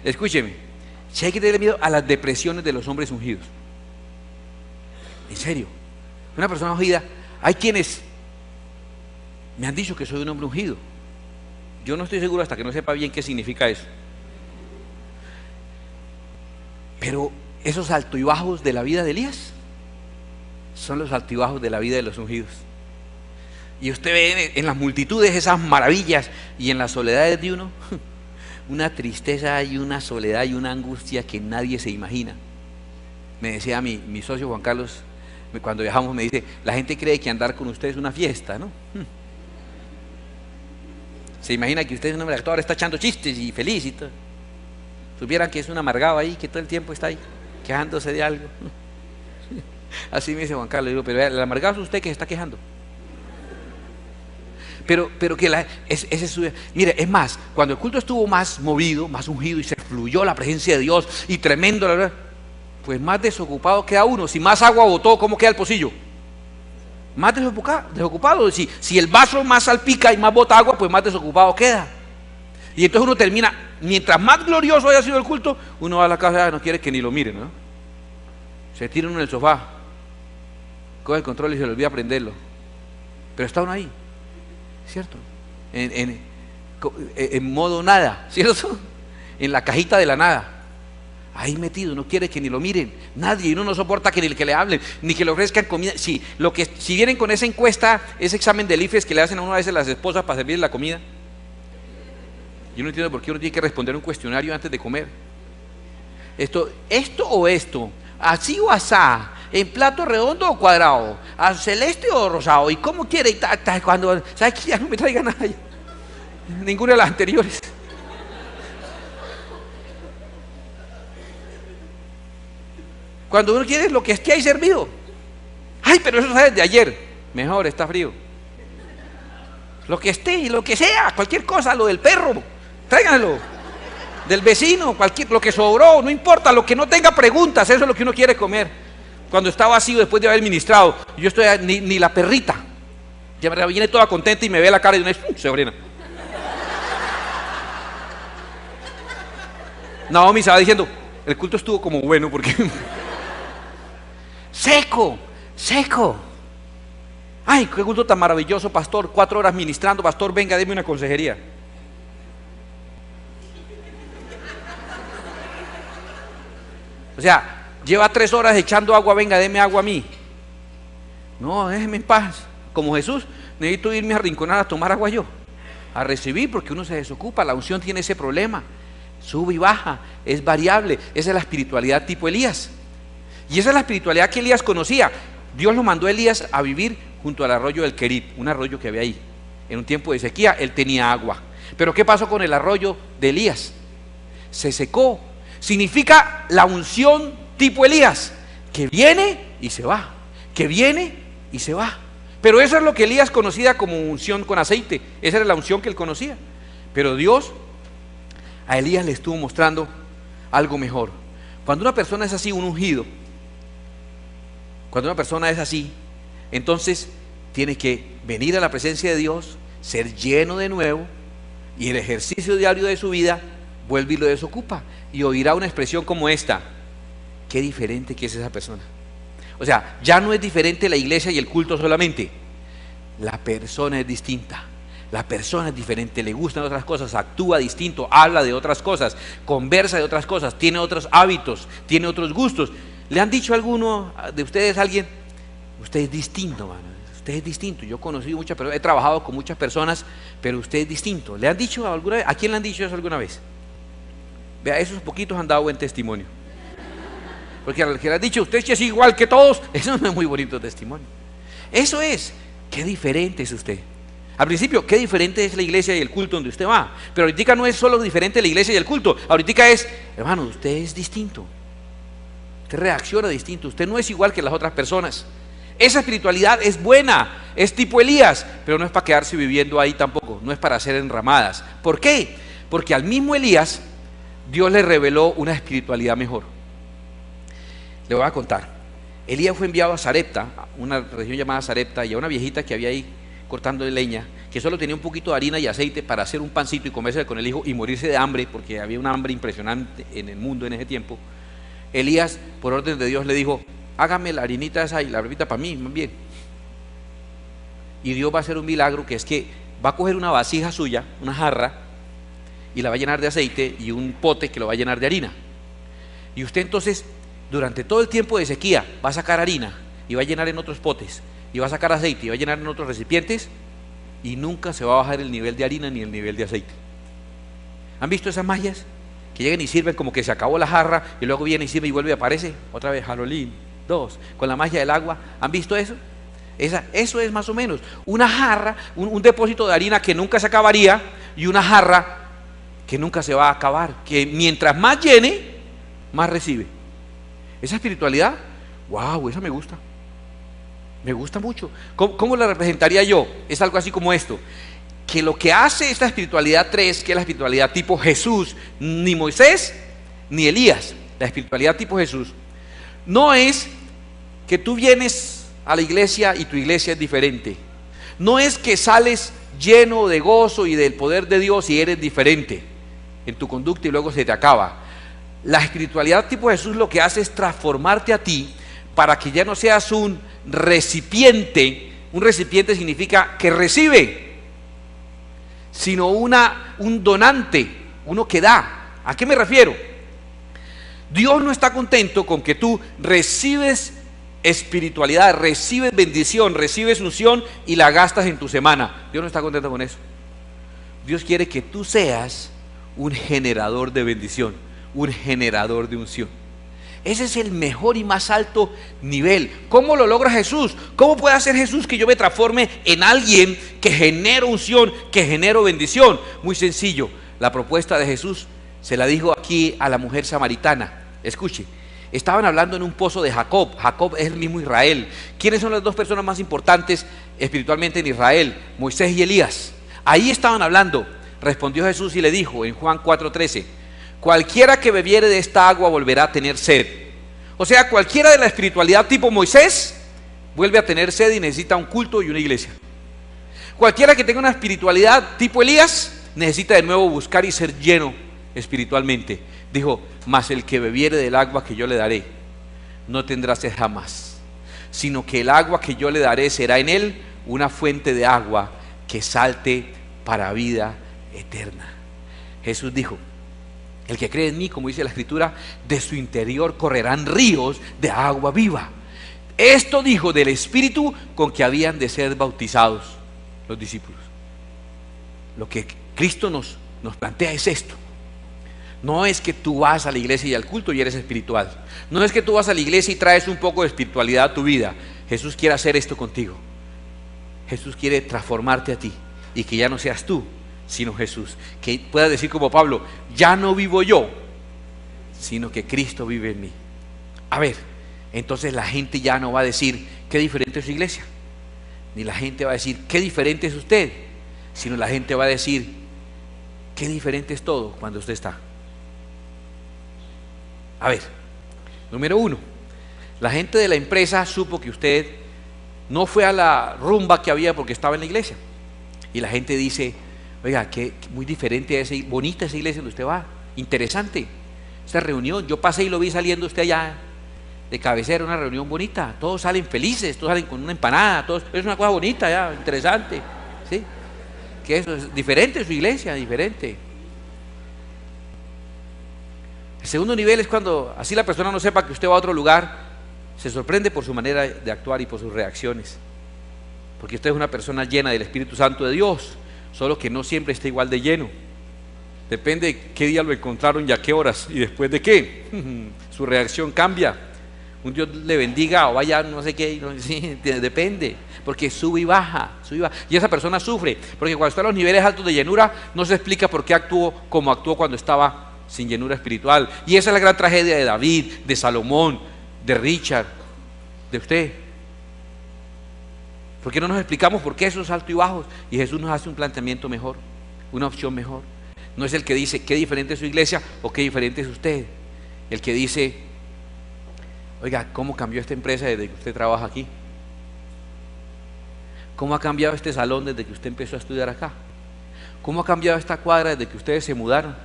Escúcheme, si hay que tenerle miedo a las depresiones de los hombres ungidos. En serio, una persona ungida. Hay quienes me han dicho que soy un hombre ungido. Yo no estoy seguro hasta que no sepa bien qué significa eso. Pero esos altos y bajos de la vida de Elías son los altos y bajos de la vida de los ungidos. Y usted ve en las multitudes esas maravillas, y en las soledades de uno una tristeza y una soledad y una angustia que nadie se imagina. Me decía mi socio Juan Carlos, cuando viajamos, me dice: la gente cree que andar con usted es una fiesta, ¿no? Se imagina que usted es un hombre actor, está echando chistes y feliz y todo. Supieran que es un amargado ahí, que todo el tiempo está ahí quejándose de algo. Así me dice Juan Carlos. Digo: pero el amargado es usted que se está quejando. Pero que ese es su... Mire, es más, cuando el culto estuvo más movido, más ungido, y se fluyó la presencia de Dios y tremendo, la verdad, pues más desocupado queda uno. Si más agua botó, ¿cómo queda el pocillo? Más desocupado. Si el vaso más salpica y más bota agua, pues más desocupado queda. Y entonces uno termina, mientras más glorioso haya sido el culto, uno va a la casa y no quiere que ni lo miren, ¿no? Se tira uno en el sofá, coge el control y se le olvida prenderlo. Pero está uno ahí, ¿cierto? En modo nada, ¿cierto? En la cajita de la nada. Ahí metido, no quiere que ni lo miren, nadie, y uno no soporta que ni que le hablen, ni que le ofrezcan comida. Si vienen con esa encuesta, ese examen del IFES que le hacen a uno a veces las esposas para servirle la comida, yo no entiendo por qué uno tiene que responder un cuestionario antes de comer. Esto o esto, así o asá, en plato redondo o cuadrado, a celeste o rosado, y cómo quiere, y cuando, ¿sabes qué? Ya no me traiga nada, ninguna de las anteriores. Cuando uno quiere lo que esté ahí servido. Ay, pero eso es de ayer. Mejor, está frío. Lo que esté y lo que sea, cualquier cosa, lo del perro, tráiganlo. Del vecino, lo que sobró, no importa, lo que no tenga preguntas, eso es lo que uno quiere comer. Cuando está vacío después de haber ministrado, yo estoy ni la perrita. Ya viene toda contenta y me ve la cara y una vez se orina. Naomi se va diciendo: el culto estuvo como bueno porque... Seco. Ay, qué culto tan maravilloso, pastor. 4 horas ministrando, pastor, venga, deme una consejería. O sea, lleva 3 horas echando agua, venga, deme agua a mí. No, déjeme en paz. Como Jesús, necesito irme a arrinconar a tomar agua yo, a recibir, porque uno se desocupa. La unción tiene ese problema, sube y baja, es variable. Esa es la espiritualidad tipo Elías. Y esa es la espiritualidad que Elías conocía. Dios lo mandó a Elías a vivir junto al arroyo del Querib, un arroyo que había ahí. En un tiempo de sequía, él tenía agua. Pero ¿qué pasó con el arroyo de Elías? Se secó. Significa la unción tipo Elías, que viene y se va, que viene y se va. Pero eso es lo que Elías conocía como unción con aceite. Esa era la unción que él conocía. Pero Dios a Elías le estuvo mostrando algo mejor. Cuando una persona es así, un ungido, cuando una persona es así, entonces tiene que venir a la presencia de Dios, ser lleno de nuevo, y el ejercicio diario de su vida vuelve y lo desocupa, y oirá una expresión como esta: qué diferente que es esa persona. O sea, ya no es diferente la iglesia y el culto solamente, la persona es distinta. La persona es diferente, le gustan otras cosas, actúa distinto, habla de otras cosas, conversa de otras cosas, tiene otros hábitos, tiene otros gustos. ¿Le han dicho a alguno de ustedes, alguien, usted es distinto, mano? Usted es distinto. Yo he conocido muchas personas, he trabajado con muchas personas, pero usted es distinto. ¿Le han dicho alguna vez? ¿A quién le han dicho eso alguna vez? Vea, esos poquitos han dado buen testimonio. Porque a los que le han dicho, usted es igual que todos, eso no es muy bonito testimonio. Eso es, qué diferente es usted. Al principio, qué diferente es la iglesia y el culto donde usted va. Pero ahorita no es solo diferente la iglesia y el culto. Ahorita es, hermano, usted es distinto. Usted reacciona distinto. Usted no es igual que las otras personas. Esa espiritualidad es buena, es tipo Elías, pero no es para quedarse viviendo ahí tampoco. No es para hacer enramadas. ¿Por qué? Porque al mismo Elías, Dios le reveló una espiritualidad mejor. Le voy a contar. Elías fue enviado a Sarepta, una región llamada Sarepta, y a una viejita que había ahí cortando de leña, que solo tenía un poquito de harina y aceite para hacer un pancito y comerse con el hijo y morirse de hambre, porque había un hambre impresionante en el mundo en ese tiempo. Elías, por orden de Dios, le dijo: hágame la harinita esa y la brevita para mí, bien. Y Dios va a hacer un milagro, que es que va a coger una vasija suya, una jarra, y la va a llenar de aceite, y un pote que lo va a llenar de harina. Y usted entonces, durante todo el tiempo de sequía, va a sacar harina y va a llenar en otros potes, y va a sacar aceite y va a llenar en otros recipientes, y nunca se va a bajar el nivel de harina ni el nivel de aceite. ¿Han visto esas magias? Que llegan y sirven como que se acabó la jarra, y luego viene y sirve y vuelve y aparece otra vez, Jalolín, dos, con la magia del agua. ¿Han visto eso? Eso es más o menos una jarra, un depósito de harina que nunca se acabaría, y una jarra que nunca se va a acabar, que mientras más llene, más recibe. Esa espiritualidad, wow, esa me gusta. Me gusta mucho. ¿Cómo la representaría yo? Es algo así como esto: que lo que hace esta espiritualidad 3, que es la espiritualidad tipo Jesús, ni Moisés ni Elías, la espiritualidad tipo Jesús, no es que tú vienes a la iglesia y tu iglesia es diferente. No es que sales lleno de gozo y del poder de Dios y eres diferente en tu conducta y luego se te acaba. La espiritualidad tipo Jesús lo que hace es transformarte a ti para que ya no seas un recipiente. Un recipiente significa que recibe, sino un donante, uno que da. ¿A qué me refiero? Dios no está contento con que tú recibes espiritualidad, recibes bendición, recibes unción y la gastas en tu semana. Dios no está contento con eso. Dios quiere que tú seas un generador de bendición, un generador de unción. Ese es el mejor y más alto nivel. ¿Cómo lo logra Jesús? ¿Cómo puede hacer Jesús que yo me transforme en alguien que genero unción, que genero bendición? Muy sencillo. La propuesta de Jesús se la dijo aquí a la mujer samaritana. Escuche, estaban hablando en un pozo de Jacob. Jacob es el mismo Israel. ¿Quiénes son las dos personas más importantes espiritualmente en Israel? Moisés y Elías. Ahí estaban hablando. Respondió Jesús y le dijo en Juan 4:13: cualquiera que bebiere de esta agua volverá a tener sed. O sea, cualquiera de la espiritualidad tipo Moisés vuelve a tener sed y necesita un culto y una iglesia. Cualquiera que tenga una espiritualidad tipo Elías necesita de nuevo buscar y ser lleno espiritualmente. Dijo: mas el que bebiere del agua que yo le daré no tendrá sed jamás, sino que el agua que yo le daré será en él una fuente de agua que salte para vida eterna. Jesús dijo: el que cree en mí, como dice la escritura, de su interior correrán ríos de agua viva. Esto dijo del Espíritu con que habían de ser bautizados los discípulos. Lo que Cristo nos plantea es esto. No es que tú vas a la iglesia y al culto y eres espiritual. No es que tú vas a la iglesia y traes un poco de espiritualidad a tu vida. Jesús quiere hacer esto contigo. Jesús quiere transformarte a ti y que ya no seas tú, sino Jesús. Que puedas decir como Pablo, ya no vivo yo, sino que Cristo vive en mí. A ver, entonces la gente ya no va a decir qué diferente es su iglesia, ni la gente va a decir qué diferente es usted, sino la gente va a decir qué diferente es todo cuando usted está. A ver, número 1, la gente de la empresa supo que usted no fue a la rumba que había porque estaba en la iglesia, y la gente dice, oiga, qué muy diferente es, bonita esa iglesia donde usted va, interesante esta reunión, yo pasé y lo vi saliendo usted allá de cabecera, una reunión bonita, todos salen felices, todos salen con una empanada, todos, es una cosa bonita ya, interesante, ¿sí? Que eso es diferente, su iglesia, diferente. El segundo nivel es cuando así la persona no sepa que usted va a otro lugar, se sorprende por su manera de actuar y por sus reacciones, porque usted es una persona llena del Espíritu Santo de Dios, solo que no siempre está igual de lleno. Depende de qué día lo encontraron y a qué horas y después de qué, su reacción cambia. Un Dios le bendiga o vaya no sé qué, no, sí, depende, porque sube y baja, y esa persona sufre, porque cuando está a los niveles altos de llenura no se explica por qué actuó como actuó cuando estaba sin llenura espiritual. Y esa es la gran tragedia de David, de Salomón, de Richard, de usted. ¿Por qué no nos explicamos por qué esos altos y bajos? Y Jesús nos hace un planteamiento mejor, una opción mejor. No es el que dice qué diferente es su iglesia o qué diferente es usted. El que dice, oiga, ¿cómo cambió esta empresa desde que usted trabaja aquí? ¿Cómo ha cambiado este salón desde que usted empezó a estudiar acá? ¿Cómo ha cambiado esta cuadra desde que ustedes se mudaron?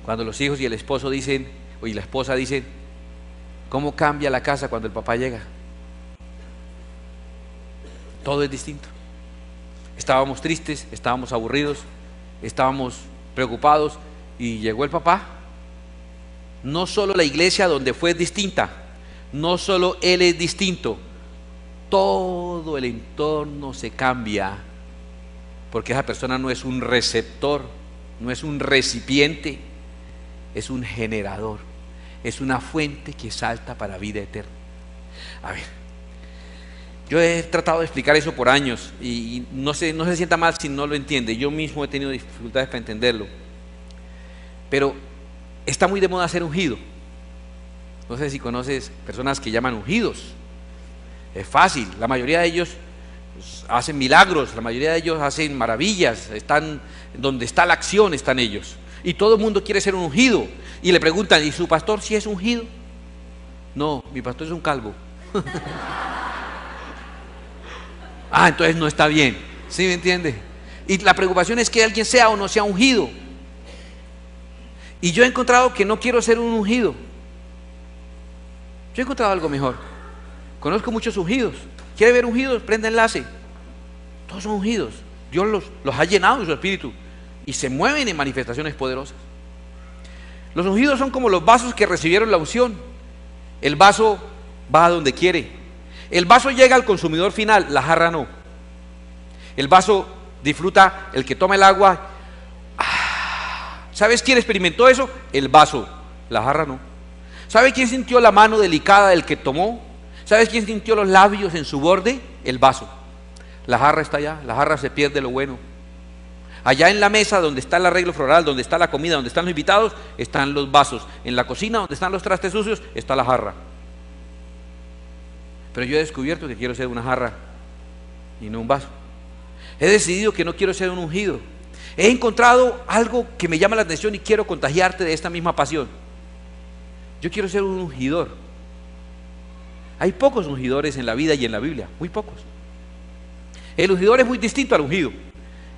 Cuando los hijos y el esposo dicen, o y la esposa dicen, ¿cómo cambia la casa cuando el papá llega? Todo es distinto. Estábamos tristes, estábamos aburridos, estábamos preocupados y llegó el papá. No solo la iglesia donde fue distinta, no solo él es distinto, todo el entorno se cambia, porque esa persona no es un receptor, no es un recipiente, es un generador, es una fuente que salta para vida eterna. A ver, yo he tratado de explicar eso por años y no se sienta mal si no lo entiende. Yo mismo he tenido dificultades para entenderlo, pero está muy de moda ser ungido. No sé si conoces personas que llaman ungidos. Es fácil, la mayoría de ellos hacen milagros, la mayoría de ellos hacen maravillas, están donde está la acción, están ellos. Y todo el mundo quiere ser un ungido. Y le preguntan, ¿y su pastor si es ungido? No, mi pastor es un calvo. Ah, entonces no está bien, ¿sí me entiende? Y la preocupación es que alguien sea o no sea ungido. Y yo he encontrado que no quiero ser un ungido. Yo he encontrado algo mejor. Conozco muchos ungidos. ¿Quiere ver ungidos? Prenda enlace. Todos son ungidos. Dios los ha llenado de su espíritu y se mueven en manifestaciones poderosas. Los ungidos son como los vasos que recibieron la unción. El vaso va a donde quiere. El vaso llega al consumidor final, la jarra no. El vaso disfruta el que toma el agua. ¿Sabes quién experimentó eso? El vaso, la jarra no. ¿Sabe quién sintió la mano delicada del que tomó? ¿Sabes quién sintió los labios en su borde? El vaso. La jarra está allá, la jarra se pierde lo bueno. Allá en la mesa donde está el arreglo floral, donde está la comida, donde están los invitados, están los vasos. En la cocina donde están los trastes sucios, está la jarra. Pero yo he descubierto que quiero ser una jarra y no un vaso. He decidido que no quiero ser un ungido. He encontrado algo que me llama la atención y quiero contagiarte de esta misma pasión. Yo quiero ser un ungidor. Hay pocos ungidores en la vida y en la Biblia, muy pocos. El ungidor es muy distinto al ungido.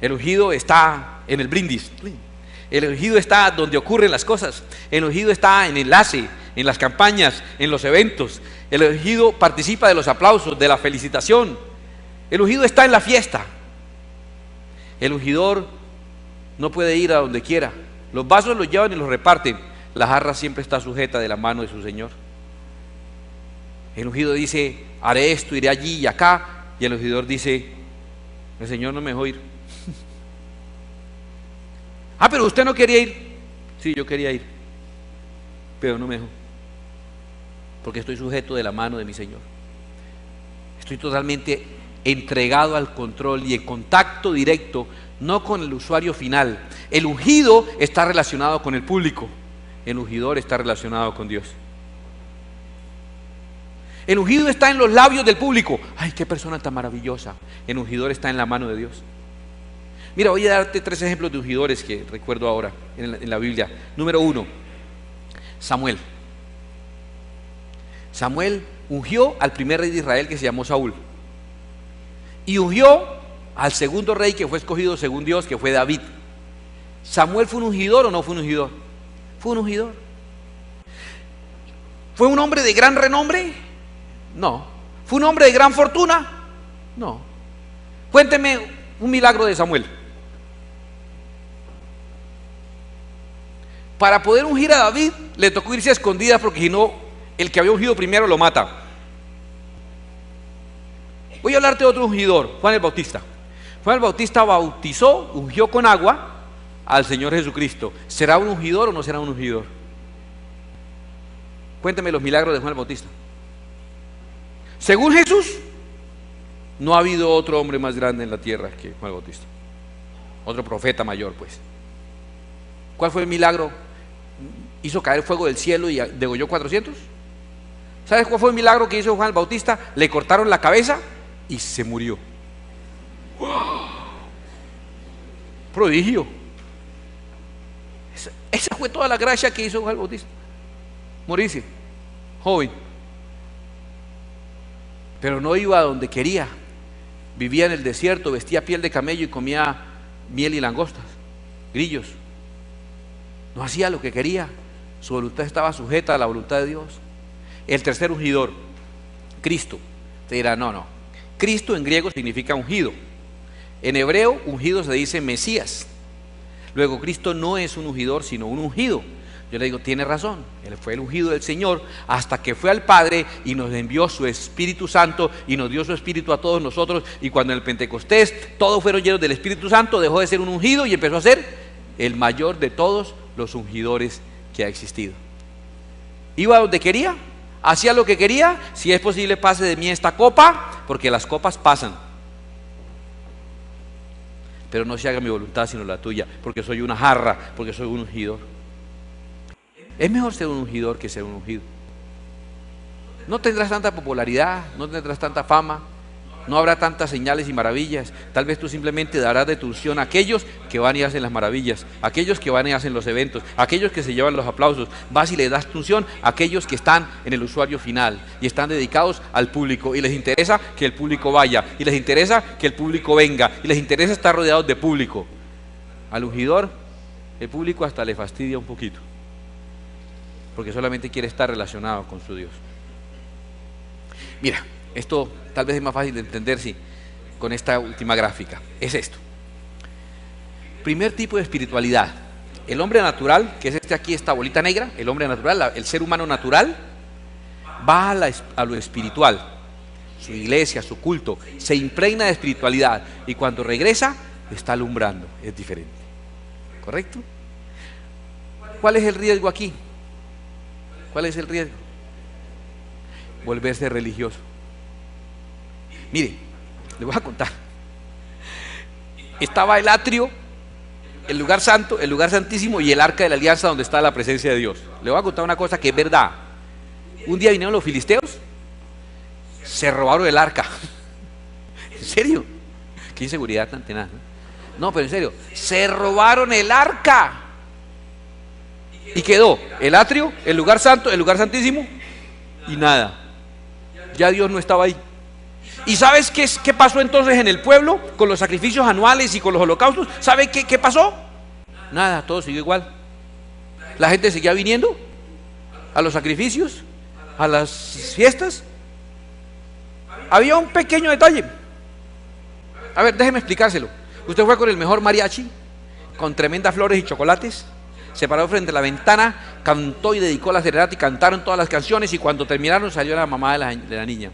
El ungido está en el brindis. El ungido está donde ocurren las cosas. El ungido está en enlace, en las campañas, en los eventos. El ungido participa de los aplausos, de la felicitación. El ungido está en la fiesta. El ungidor no puede ir a donde quiera. Los vasos los llevan y los reparten. La jarra siempre está sujeta de la mano de su Señor. El ungido dice, haré esto, iré allí y acá. Y el ungidor dice, el Señor no me dejó ir. Ah, pero usted no quería ir. Sí, yo quería ir, pero no me dejó, porque estoy sujeto de la mano de mi Señor. Estoy totalmente entregado al control y en contacto directo, no con el usuario final. El ungido está relacionado con el público, el ungidor está relacionado con Dios. El ungido está en los labios del público. ¡Ay, qué persona tan maravillosa! El ungidor está en la mano de Dios. Mira, voy a darte 3 ejemplos de ungidores que recuerdo ahora en la Biblia. Número 1, Samuel. Samuel ungió al primer rey de Israel, que se llamó Saúl, y ungió al segundo rey que fue escogido según Dios, que fue David. ¿Samuel fue un ungidor o no fue un ungidor? Fue un ungidor. ¿Fue un hombre de gran renombre? No. ¿Fue un hombre de gran fortuna? No. Cuénteme un milagro de Samuel. Para poder ungir a David le tocó irse a escondidas, porque si no, el que había ungido primero lo mata. Voy a hablarte de otro ungidor, Juan el Bautista. Juan el Bautista bautizó, ungió con agua al Señor Jesucristo. ¿Será un ungidor o no será un ungidor? Cuéntame los milagros de Juan el Bautista. Según Jesús, no ha habido otro hombre más grande en la tierra que Juan el Bautista. Otro profeta mayor, pues. ¿Cuál fue el milagro? Hizo caer fuego del cielo y degolló 400. ¿Sabes cuál fue el milagro que hizo Juan el Bautista? Le cortaron la cabeza y se murió. ¡Wow! Prodigio. Esa fue toda la gracia que hizo Juan el Bautista. Morirse, joven. Pero no iba a donde quería. Vivía en el desierto, vestía piel de camello y comía miel y langostas, grillos. No hacía lo que quería. Su voluntad estaba sujeta a la voluntad de Dios. El tercer ungidor, Cristo. Te dirá, no. Cristo en griego significa ungido. En hebreo, ungido se dice Mesías. Luego, Cristo no es un ungidor, sino un ungido. Yo le digo, tiene razón. Él fue el ungido del Señor hasta que fue al Padre y nos envió su Espíritu Santo y nos dio su Espíritu a todos nosotros. Y cuando en el Pentecostés todos fueron llenos del Espíritu Santo, dejó de ser un ungido y empezó a ser el mayor de todos los ungidores que ha existido. Iba donde quería, hacía lo que quería. Si es posible, pase de mí esta copa, porque las copas pasan. Pero no se haga mi voluntad sino la tuya, porque soy una jarra, porque soy un ungidor. Es mejor ser un ungidor que ser un ungido. No tendrás tanta popularidad, no tendrás tanta fama, no habrá tantas señales y maravillas. Tal vez tú simplemente darás de tu unción a aquellos que van y hacen las maravillas, a aquellos que van y hacen los eventos, a aquellos que se llevan los aplausos. Vas y le das tu unción a aquellos que están en el usuario final y están dedicados al público, y les interesa que el público vaya, y les interesa que el público venga, y les interesa estar rodeados de público. Al ungidor, el público hasta le fastidia un poquito, porque solamente quiere estar relacionado con su Dios. Mira, esto tal vez es más fácil de entender con esta última gráfica. Es esto. Primer tipo de espiritualidad. El hombre natural, que es aquí, esta bolita negra, el hombre natural, el ser humano natural, va a lo espiritual. Su iglesia, su culto, se impregna de espiritualidad, y cuando regresa, está alumbrando. Es diferente. ¿Correcto? ¿Cuál es el riesgo aquí? ¿Cuál es el riesgo? Volverse religioso. Mire, le voy a contar. Estaba el atrio, el lugar santo, el lugar santísimo y el arca de la alianza, donde está la presencia de Dios. Le voy a contar una cosa que es verdad. Un día vinieron los filisteos, se robaron el arca. ¿En serio? Qué inseguridad tan tenaz, ¿no? No, pero en serio, se robaron el arca. Y quedó el atrio, el lugar santo, el lugar santísimo y nada. Ya Dios no estaba ahí. ¿Y sabes qué pasó entonces en el pueblo con los sacrificios anuales y con los holocaustos? ¿Sabe qué pasó? Nada, todo siguió igual. La gente seguía viniendo a los sacrificios, a las fiestas. Había un pequeño detalle. A ver, déjeme explicárselo. Usted fue con el mejor mariachi, con tremendas flores y chocolates, se paró frente a la ventana, cantó y dedicó la serenata y cantaron todas las canciones, y cuando terminaron salió la mamá de la niña.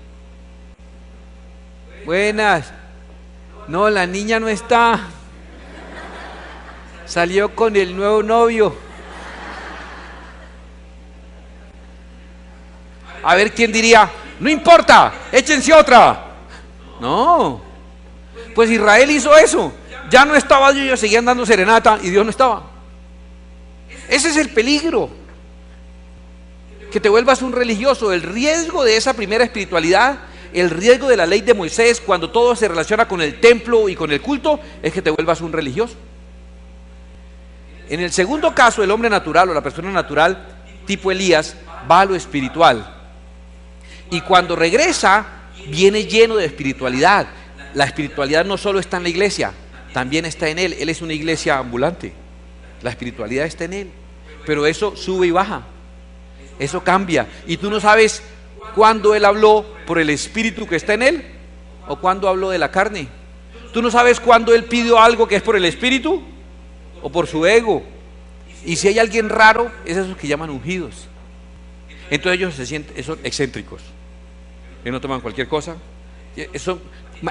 Buenas. No, la niña no está. Salió con el nuevo novio. A ver quién diría, no importa, échense otra. No. Pues Israel hizo eso. Ya no estaba Dios, ellos seguían dando serenata y Dios no estaba. Ese es el peligro. Que te vuelvas un religioso. El riesgo de esa primera espiritualidad, el riesgo de la ley de Moisés, cuando todo se relaciona con el templo y con el culto, es que te vuelvas un religioso. En el segundo caso, el hombre natural o la persona natural, tipo Elías, va a lo espiritual. Y cuando regresa, viene lleno de espiritualidad. La espiritualidad no solo está en la iglesia, también está en él. Él es una iglesia ambulante. La espiritualidad está en él. Pero eso sube y baja. Eso cambia. Y tú no sabes cuándo él habló por el espíritu que está en él o cuándo habló de la carne. Tú no sabes cuándo él pidió algo que es por el espíritu o por su ego. Y si hay alguien raro, es esos que llaman ungidos. Entonces ellos se sienten, son excéntricos. Ellos no toman cualquier cosa.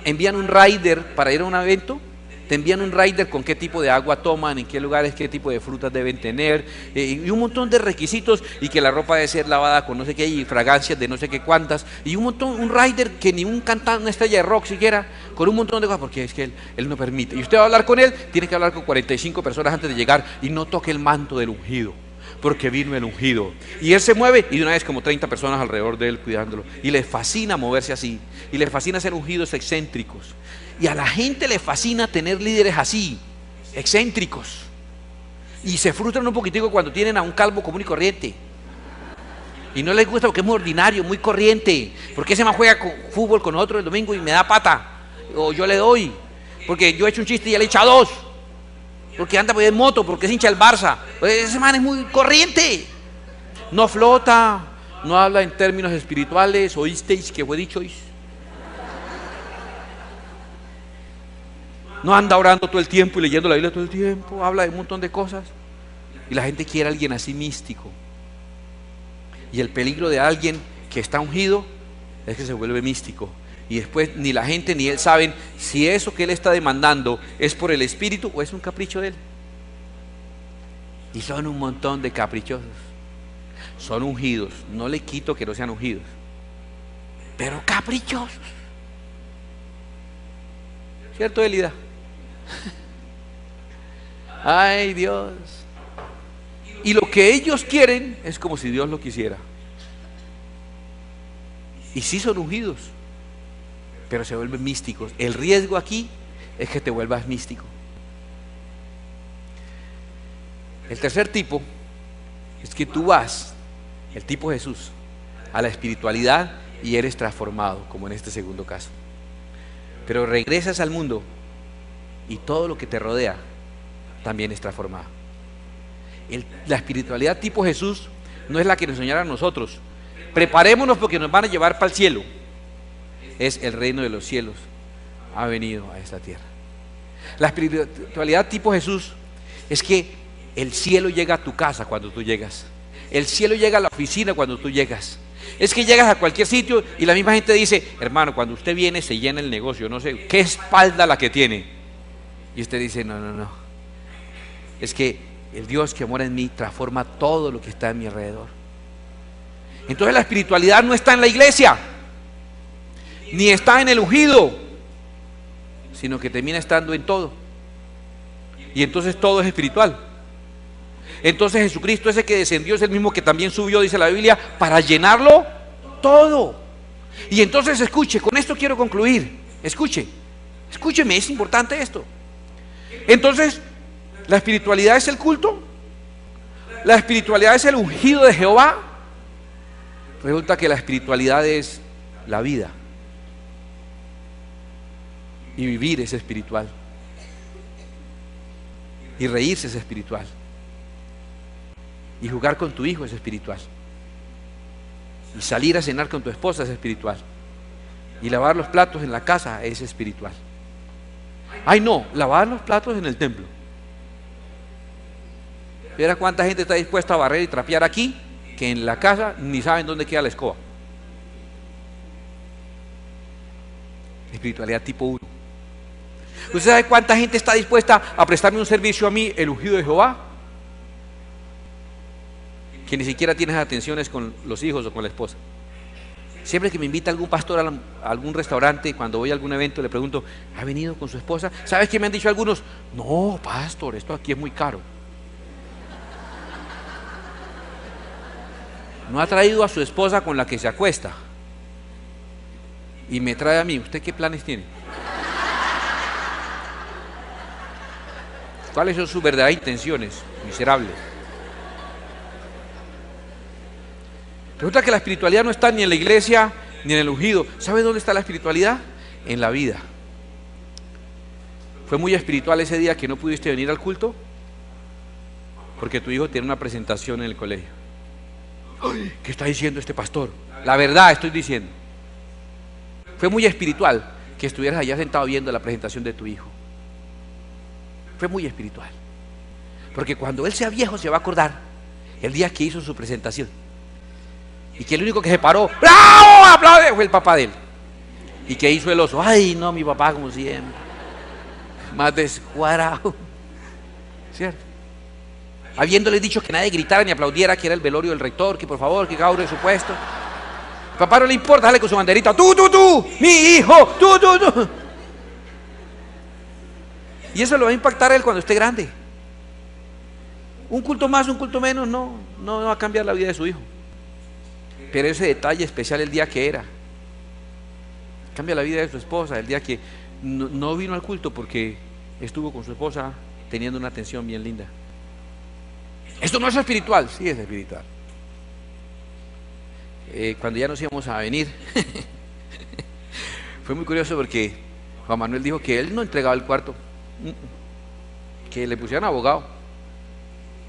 Envían un rider para ir a un evento. Te envían un rider con qué tipo de agua toman, en qué lugares, qué tipo de frutas deben tener, y un montón de requisitos, y que la ropa debe ser lavada con no sé qué, y fragancias de no sé qué cuántas, y un rider que ni un cantante, una estrella de rock siquiera, con un montón de cosas, porque es que él no permite. Y usted va a hablar con él, tiene que hablar con 45 personas antes de llegar, y no toque el manto del ungido, porque vino el ungido. Y él se mueve, y de una vez como 30 personas alrededor de él cuidándolo, y le fascina moverse así, y le fascina ser ungidos excéntricos. Y a la gente le fascina tener líderes así, excéntricos. Y se frustran un poquitico cuando tienen a un calvo común y corriente. Y no les gusta porque es muy ordinario, muy corriente. Porque ese más juega fútbol con nosotros el domingo y me da pata. O yo le doy. Porque yo he hecho un chiste y ya le he echado dos. Porque anda en moto, porque es hincha del Barça. Ese man es muy corriente. No flota, no habla en términos espirituales. ¿Oísteis que fue dicho? No anda orando todo el tiempo y leyendo la Biblia todo el tiempo, habla de un montón de cosas. Y la gente quiere a alguien así místico. Y el peligro de alguien que está ungido es que se vuelve místico. Y después ni la gente ni él saben si eso que él está demandando es por el Espíritu o es un capricho de él. Y son un montón de caprichosos. Son ungidos, no le quito que no sean ungidos, pero caprichosos. ¿Cierto, Elida? Ay, Dios. Y lo que ellos quieren es como si Dios lo quisiera. Y sí son ungidos, pero se vuelven místicos. El riesgo aquí es que te vuelvas místico. El tercer tipo es que tú vas, el tipo Jesús, a la espiritualidad y eres transformado, como en este segundo caso. Pero regresas al mundo y todo lo que te rodea también es transformado. La espiritualidad tipo Jesús no es la que nos enseñaron a nosotros. Preparémonos porque nos van a llevar para el cielo. Es el reino de los cielos. Ha venido a esta tierra. La espiritualidad tipo Jesús es que el cielo llega a tu casa cuando tú llegas. El cielo llega a la oficina cuando tú llegas. Es que llegas a cualquier sitio y la misma gente dice: hermano, cuando usted viene se llena el negocio, no sé, qué espalda la que tiene. Y usted dice: no. Es que el Dios que mora en mí transforma todo lo que está a mi alrededor. Entonces la espiritualidad no está en la iglesia, ni está en el ungido, sino que termina estando en todo. Y entonces todo es espiritual. Entonces Jesucristo, ese que descendió, es el mismo que también subió, dice la Biblia, para llenarlo todo. Y entonces escuche, con esto quiero concluir. Escúcheme, es importante esto. Entonces, ¿la espiritualidad es el culto? ¿La espiritualidad es el ungido de Jehová? Resulta que la espiritualidad es la vida. Y vivir es espiritual. Y reírse es espiritual. Y jugar con tu hijo es espiritual. Y salir a cenar con tu esposa es espiritual. Y lavar los platos en la casa es espiritual. Ay, no, lavar los platos en el templo. Mira cuánta gente está dispuesta a barrer y trapear aquí, que en la casa ni saben dónde queda la escoba. Espiritualidad tipo 1. ¿Usted sabe cuánta gente está dispuesta a prestarme un servicio a mí, el ungido de Jehová? Que ni siquiera tienes atenciones con los hijos o con la esposa. Siempre que me invita algún pastor a algún restaurante, cuando voy a algún evento, le pregunto, ¿ha venido con su esposa? ¿Sabes qué me han dicho algunos? No, pastor, esto aquí es muy caro. No ha traído a su esposa con la que se acuesta. Y me trae a mí. ¿Usted qué planes tiene? ¿Cuáles son sus verdaderas intenciones, miserables? Resulta que la espiritualidad no está ni en la iglesia ni en el ungido. ¿Sabe dónde está la espiritualidad? En la vida. ¿Fue muy espiritual ese día que no pudiste venir al culto? Porque tu hijo tiene una presentación en el colegio. ¡Ay! ¿Qué está diciendo este pastor? La verdad estoy diciendo. Fue muy espiritual que estuvieras allá sentado viendo la presentación de tu hijo. Fue muy espiritual. Porque cuando él sea viejo se va a acordar el día que hizo su presentación. Y que el único que se paró, ¡bravo! ¡Aplaude! Fue el papá de él. ¿Y que hizo el oso? Ay, no, mi papá como siempre. Más descuadrado. ¿Cierto? Habiéndole dicho que nadie gritara ni aplaudiera, que era el velorio del rector, que por favor, que cada uno de su puesto. El papá no le importa, dale con su banderita, tú, mi hijo, tú. Y eso lo va a impactar a él cuando esté grande. Un culto más, un culto menos, no va a cambiar la vida de su hijo. Pero ese detalle especial el día que era, cambia la vida de su esposa, el día que no vino al culto porque estuvo con su esposa teniendo una atención bien linda. Esto no es espiritual, sí es espiritual. Cuando ya nos íbamos a venir, fue muy curioso porque Juan Manuel dijo que él no entregaba el cuarto, que le pusieran abogado,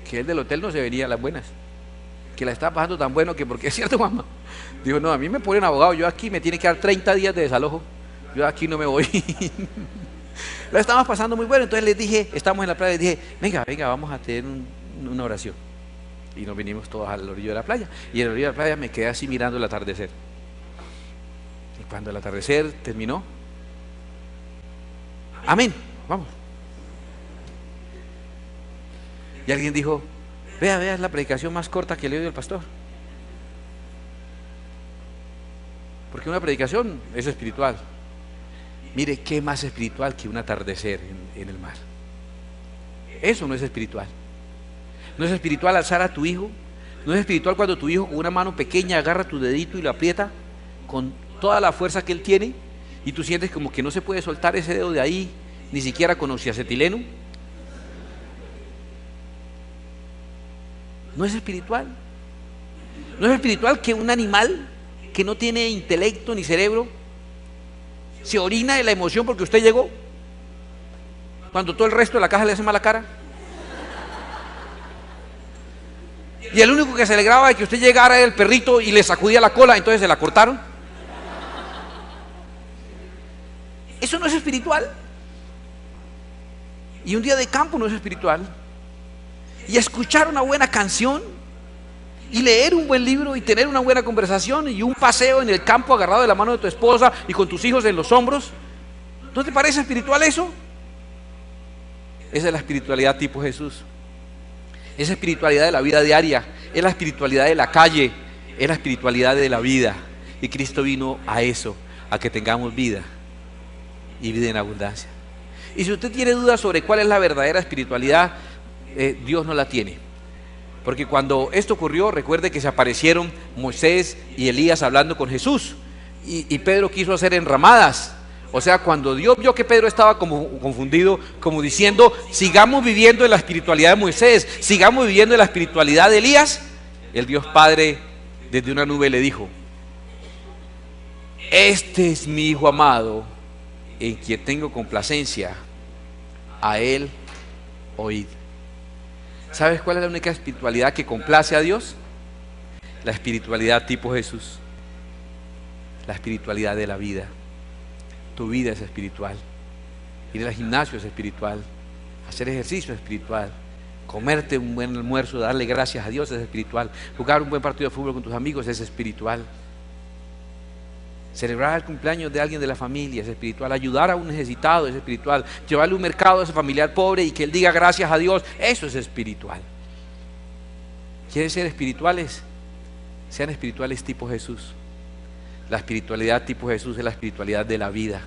que él del hotel no se venía a las buenas, que la estaba pasando tan bueno que porque es cierto, mamá. Dijo, no, a mí me ponen abogado, yo aquí me tiene que dar 30 días de desalojo, yo aquí no me voy. La estábamos pasando muy bueno, entonces les dije, estamos en la playa, les dije, venga, vamos a tener una oración. Y nos vinimos todos al orillo de la playa, y en el orillo de la playa me quedé así mirando el atardecer. Y cuando el atardecer terminó, amén, vamos. Y alguien dijo, vea, es la predicación más corta que le he oído al pastor. Porque una predicación es espiritual. Mire, ¿qué más espiritual que un atardecer en el mar? Eso no es espiritual. No es espiritual alzar a tu hijo. No es espiritual cuando tu hijo con una mano pequeña agarra tu dedito y lo aprieta con toda la fuerza que él tiene y tú sientes como que no se puede soltar ese dedo de ahí, ni siquiera con oxiacetileno. No es espiritual. No es espiritual que un animal que no tiene intelecto ni cerebro se orina de la emoción porque usted llegó, cuando todo el resto de la caja le hace mala cara. Y el único que se alegraba de que usted llegara era el perrito y le sacudía la cola, entonces se la cortaron. Eso no es espiritual. Y un día de campo no es espiritual. Y escuchar una buena canción y leer un buen libro y tener una buena conversación y un paseo en el campo agarrado de la mano de tu esposa y con tus hijos en los hombros, ¿no te parece espiritual eso? Esa es la espiritualidad tipo Jesús. Esa espiritualidad de la vida diaria, es la espiritualidad de la calle, es la espiritualidad de la vida. Y Cristo vino a eso, a que tengamos vida y vida en abundancia. Y si usted tiene dudas sobre cuál es la verdadera espiritualidad, Dios no la tiene. Porque cuando esto ocurrió, recuerde que se aparecieron Moisés y Elías hablando con Jesús, y Pedro quiso hacer enramadas. O sea, cuando Dios vio que Pedro estaba como confundido, como diciendo, sigamos viviendo en la espiritualidad de Moisés, sigamos viviendo en la espiritualidad de Elías, el Dios Padre desde una nube le dijo, este es mi Hijo amado, en quien tengo complacencia, a él oíd. ¿Sabes cuál es la única espiritualidad que complace a Dios? La espiritualidad tipo Jesús, la espiritualidad de la vida. Tu vida es espiritual, ir al gimnasio es espiritual, hacer ejercicio es espiritual, comerte un buen almuerzo, darle gracias a Dios es espiritual, jugar un buen partido de fútbol con tus amigos es espiritual, celebrar el cumpleaños de alguien de la familia es espiritual, ayudar a un necesitado es espiritual, llevarle un mercado a ese familiar pobre y que él diga gracias a Dios, eso es espiritual. ¿Quieren ser espirituales? Sean espirituales tipo Jesús. La espiritualidad tipo Jesús es la espiritualidad de la vida.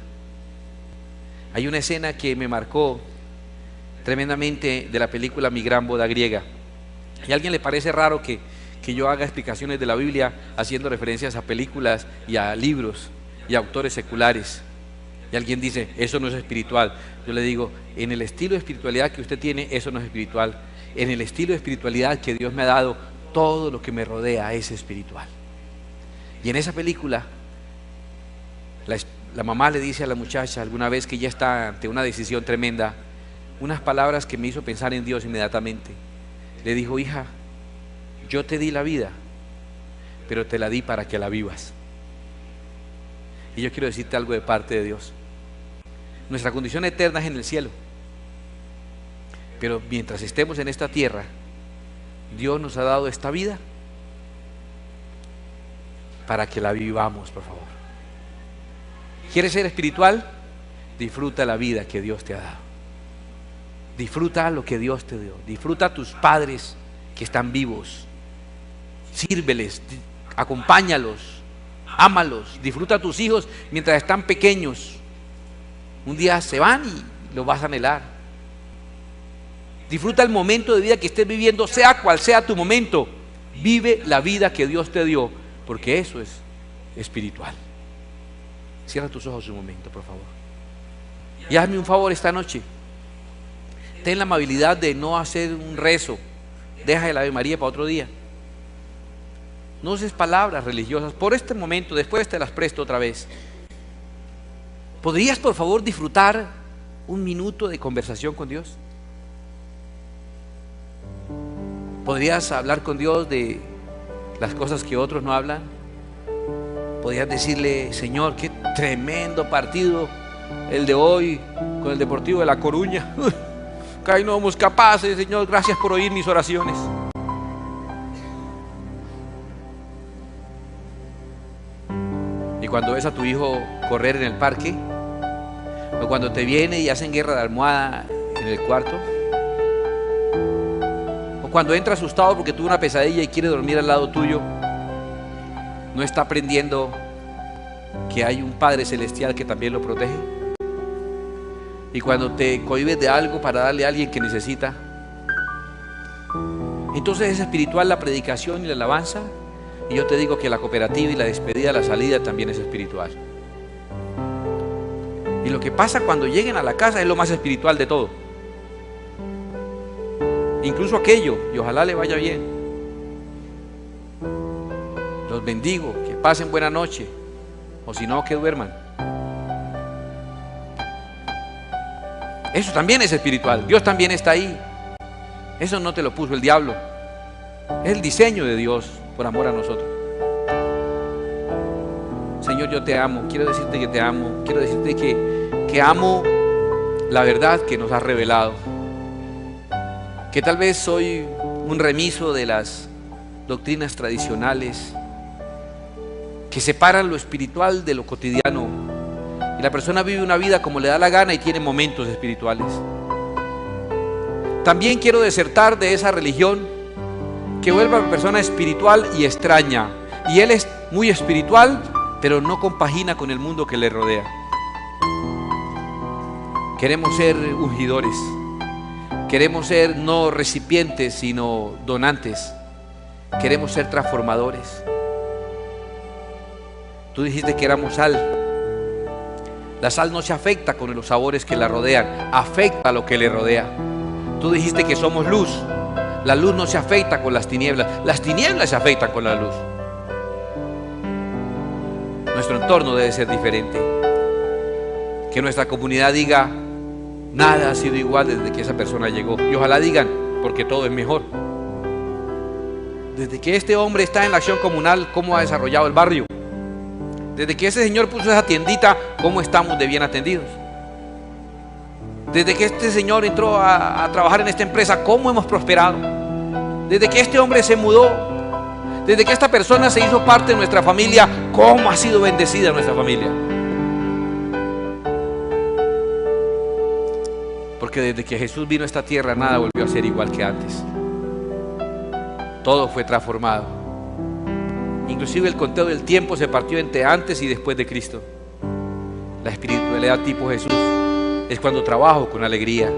Hay una escena que me marcó tremendamente de la película Mi Gran Boda Griega. ¿Y a alguien le parece raro que yo haga explicaciones de la Biblia haciendo referencias a películas y a libros y a autores seculares? Y alguien dice, eso no es espiritual. Yo le digo, en el estilo de espiritualidad que usted tiene, eso no es espiritual. En el estilo de espiritualidad que Dios me ha dado, todo lo que me rodea es espiritual. Y en esa película, la mamá le dice a la muchacha alguna vez que ya está ante una decisión tremenda, unas palabras que me hizo pensar en Dios inmediatamente. Le dijo, hija, yo te di la vida, pero te la di para que la vivas. Y yo quiero decirte algo de parte de Dios. Nuestra condición eterna es en el cielo, pero mientras estemos en esta tierra, Dios nos ha dado esta vida para que la vivamos, por favor. ¿Quieres ser espiritual? Disfruta la vida que Dios te ha dado. Disfruta lo que Dios te dio. Disfruta a tus padres que están vivos. Sírveles, acompáñalos, ámalos. Disfruta a tus hijos mientras están pequeños. Un día se van y los vas a anhelar. Disfruta el momento de vida que estés viviendo, sea cual sea tu momento. Vive la vida que Dios te dio, porque eso es espiritual. Cierra tus ojos un momento, por favor. Y hazme un favor esta noche. Ten la amabilidad de no hacer un rezo. Deja el Ave María para otro día. No uses palabras religiosas por este momento, después te las presto otra vez. ¿Podrías, por favor, disfrutar un minuto de conversación con Dios? ¿Podrías hablar con Dios de las cosas que otros no hablan? ¿Podrías decirle, Señor, qué tremendo partido el de hoy con el Deportivo de La Coruña? Que ahí no somos capaces, Señor, gracias por oír mis oraciones. Y cuando ves a tu hijo correr en el parque, o cuando te viene y hacen guerra de almohada en el cuarto, o cuando entra asustado porque tuvo una pesadilla y quiere dormir al lado tuyo, ¿no está aprendiendo que hay un Padre Celestial que también lo protege? Y cuando te cohibes de algo para darle a alguien que necesita, entonces es espiritual la predicación y la alabanza. Y yo te digo que la cooperativa y la despedida, la salida también es espiritual. Y lo que pasa cuando lleguen a la casa es lo más espiritual de todo. Incluso aquello, y ojalá le vaya bien. Los bendigo, que pasen buena noche, o si no, que duerman. Eso también es espiritual. Dios también está ahí. Eso no te lo puso el diablo. Es el diseño de Dios por amor a nosotros. Señor, yo te amo. Quiero decirte que te amo. Quiero decirte que amo la verdad que nos has revelado. Que tal vez soy un remiso de las doctrinas tradicionales que separan lo espiritual de lo cotidiano. Y la persona vive una vida como le da la gana y tiene momentos espirituales. También quiero desertar de esa religión que vuelve a la persona espiritual y extraña. Y él es muy espiritual, pero no compagina con el mundo que le rodea. Queremos ser ungidores. Queremos ser no recipientes, sino donantes. Queremos ser transformadores. Tú dijiste que éramos sal. La sal no se afecta con los sabores que la rodean, afecta a lo que le rodea. Tú dijiste que somos luz. La luz no se afecta con las tinieblas se afectan con la luz. Nuestro entorno debe ser diferente. Que nuestra comunidad diga, nada ha sido igual desde que esa persona llegó. Y ojalá digan, porque todo es mejor. Desde que este hombre está en la acción comunal, ¿cómo ha desarrollado el barrio? Desde que ese señor puso esa tiendita, ¿cómo estamos de bien atendidos? Desde que este señor entró a trabajar en esta empresa, ¿cómo hemos prosperado? Desde que este hombre se mudó, desde que esta persona se hizo parte de nuestra familia, ¿cómo ha sido bendecida nuestra familia? Porque desde que Jesús vino a esta tierra, nada volvió a ser igual que antes. Todo fue transformado. Inclusive el conteo del tiempo se partió entre antes y después de Cristo. La espiritualidad tipo Jesús es cuando trabajo con alegría.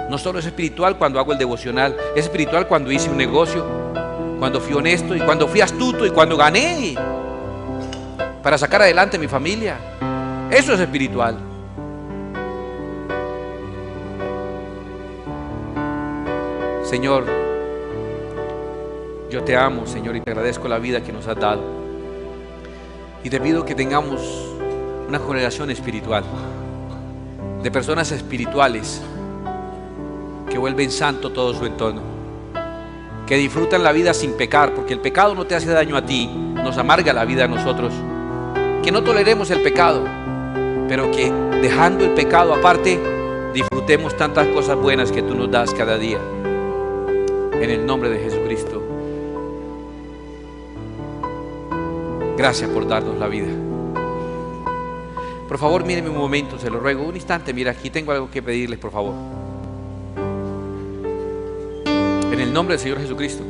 No solo es espiritual cuando hago el devocional, es espiritual cuando hice un negocio, cuando fui honesto y cuando fui astuto y cuando gané para sacar adelante a mi familia. Eso es espiritual. Señor, yo te amo, Señor, y te agradezco la vida que nos has dado. Y te pido que tengamos una congregación espiritual, de personas espirituales que vuelven santo todo su entorno, que disfrutan la vida sin pecar, porque el pecado no te hace daño a ti, nos amarga la vida a nosotros. Que no toleremos el pecado, pero que dejando el pecado aparte, disfrutemos tantas cosas buenas que tú nos das cada día. En el nombre de Jesucristo. Gracias por darnos la vida. Por favor, mírenme un momento, se lo ruego, un instante. Mira, aquí tengo algo que pedirles, por favor. En el nombre del Señor Jesucristo,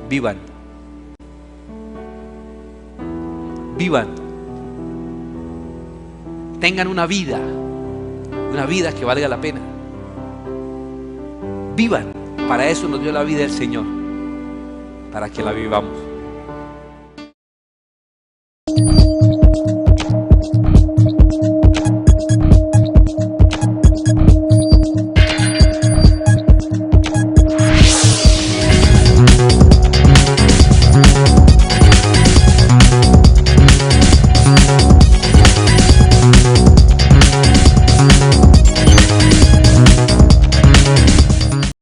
vivan. Vivan. Tengan una vida que valga la pena. Vivan. Para eso nos dio la vida el Señor, para que la vivamos.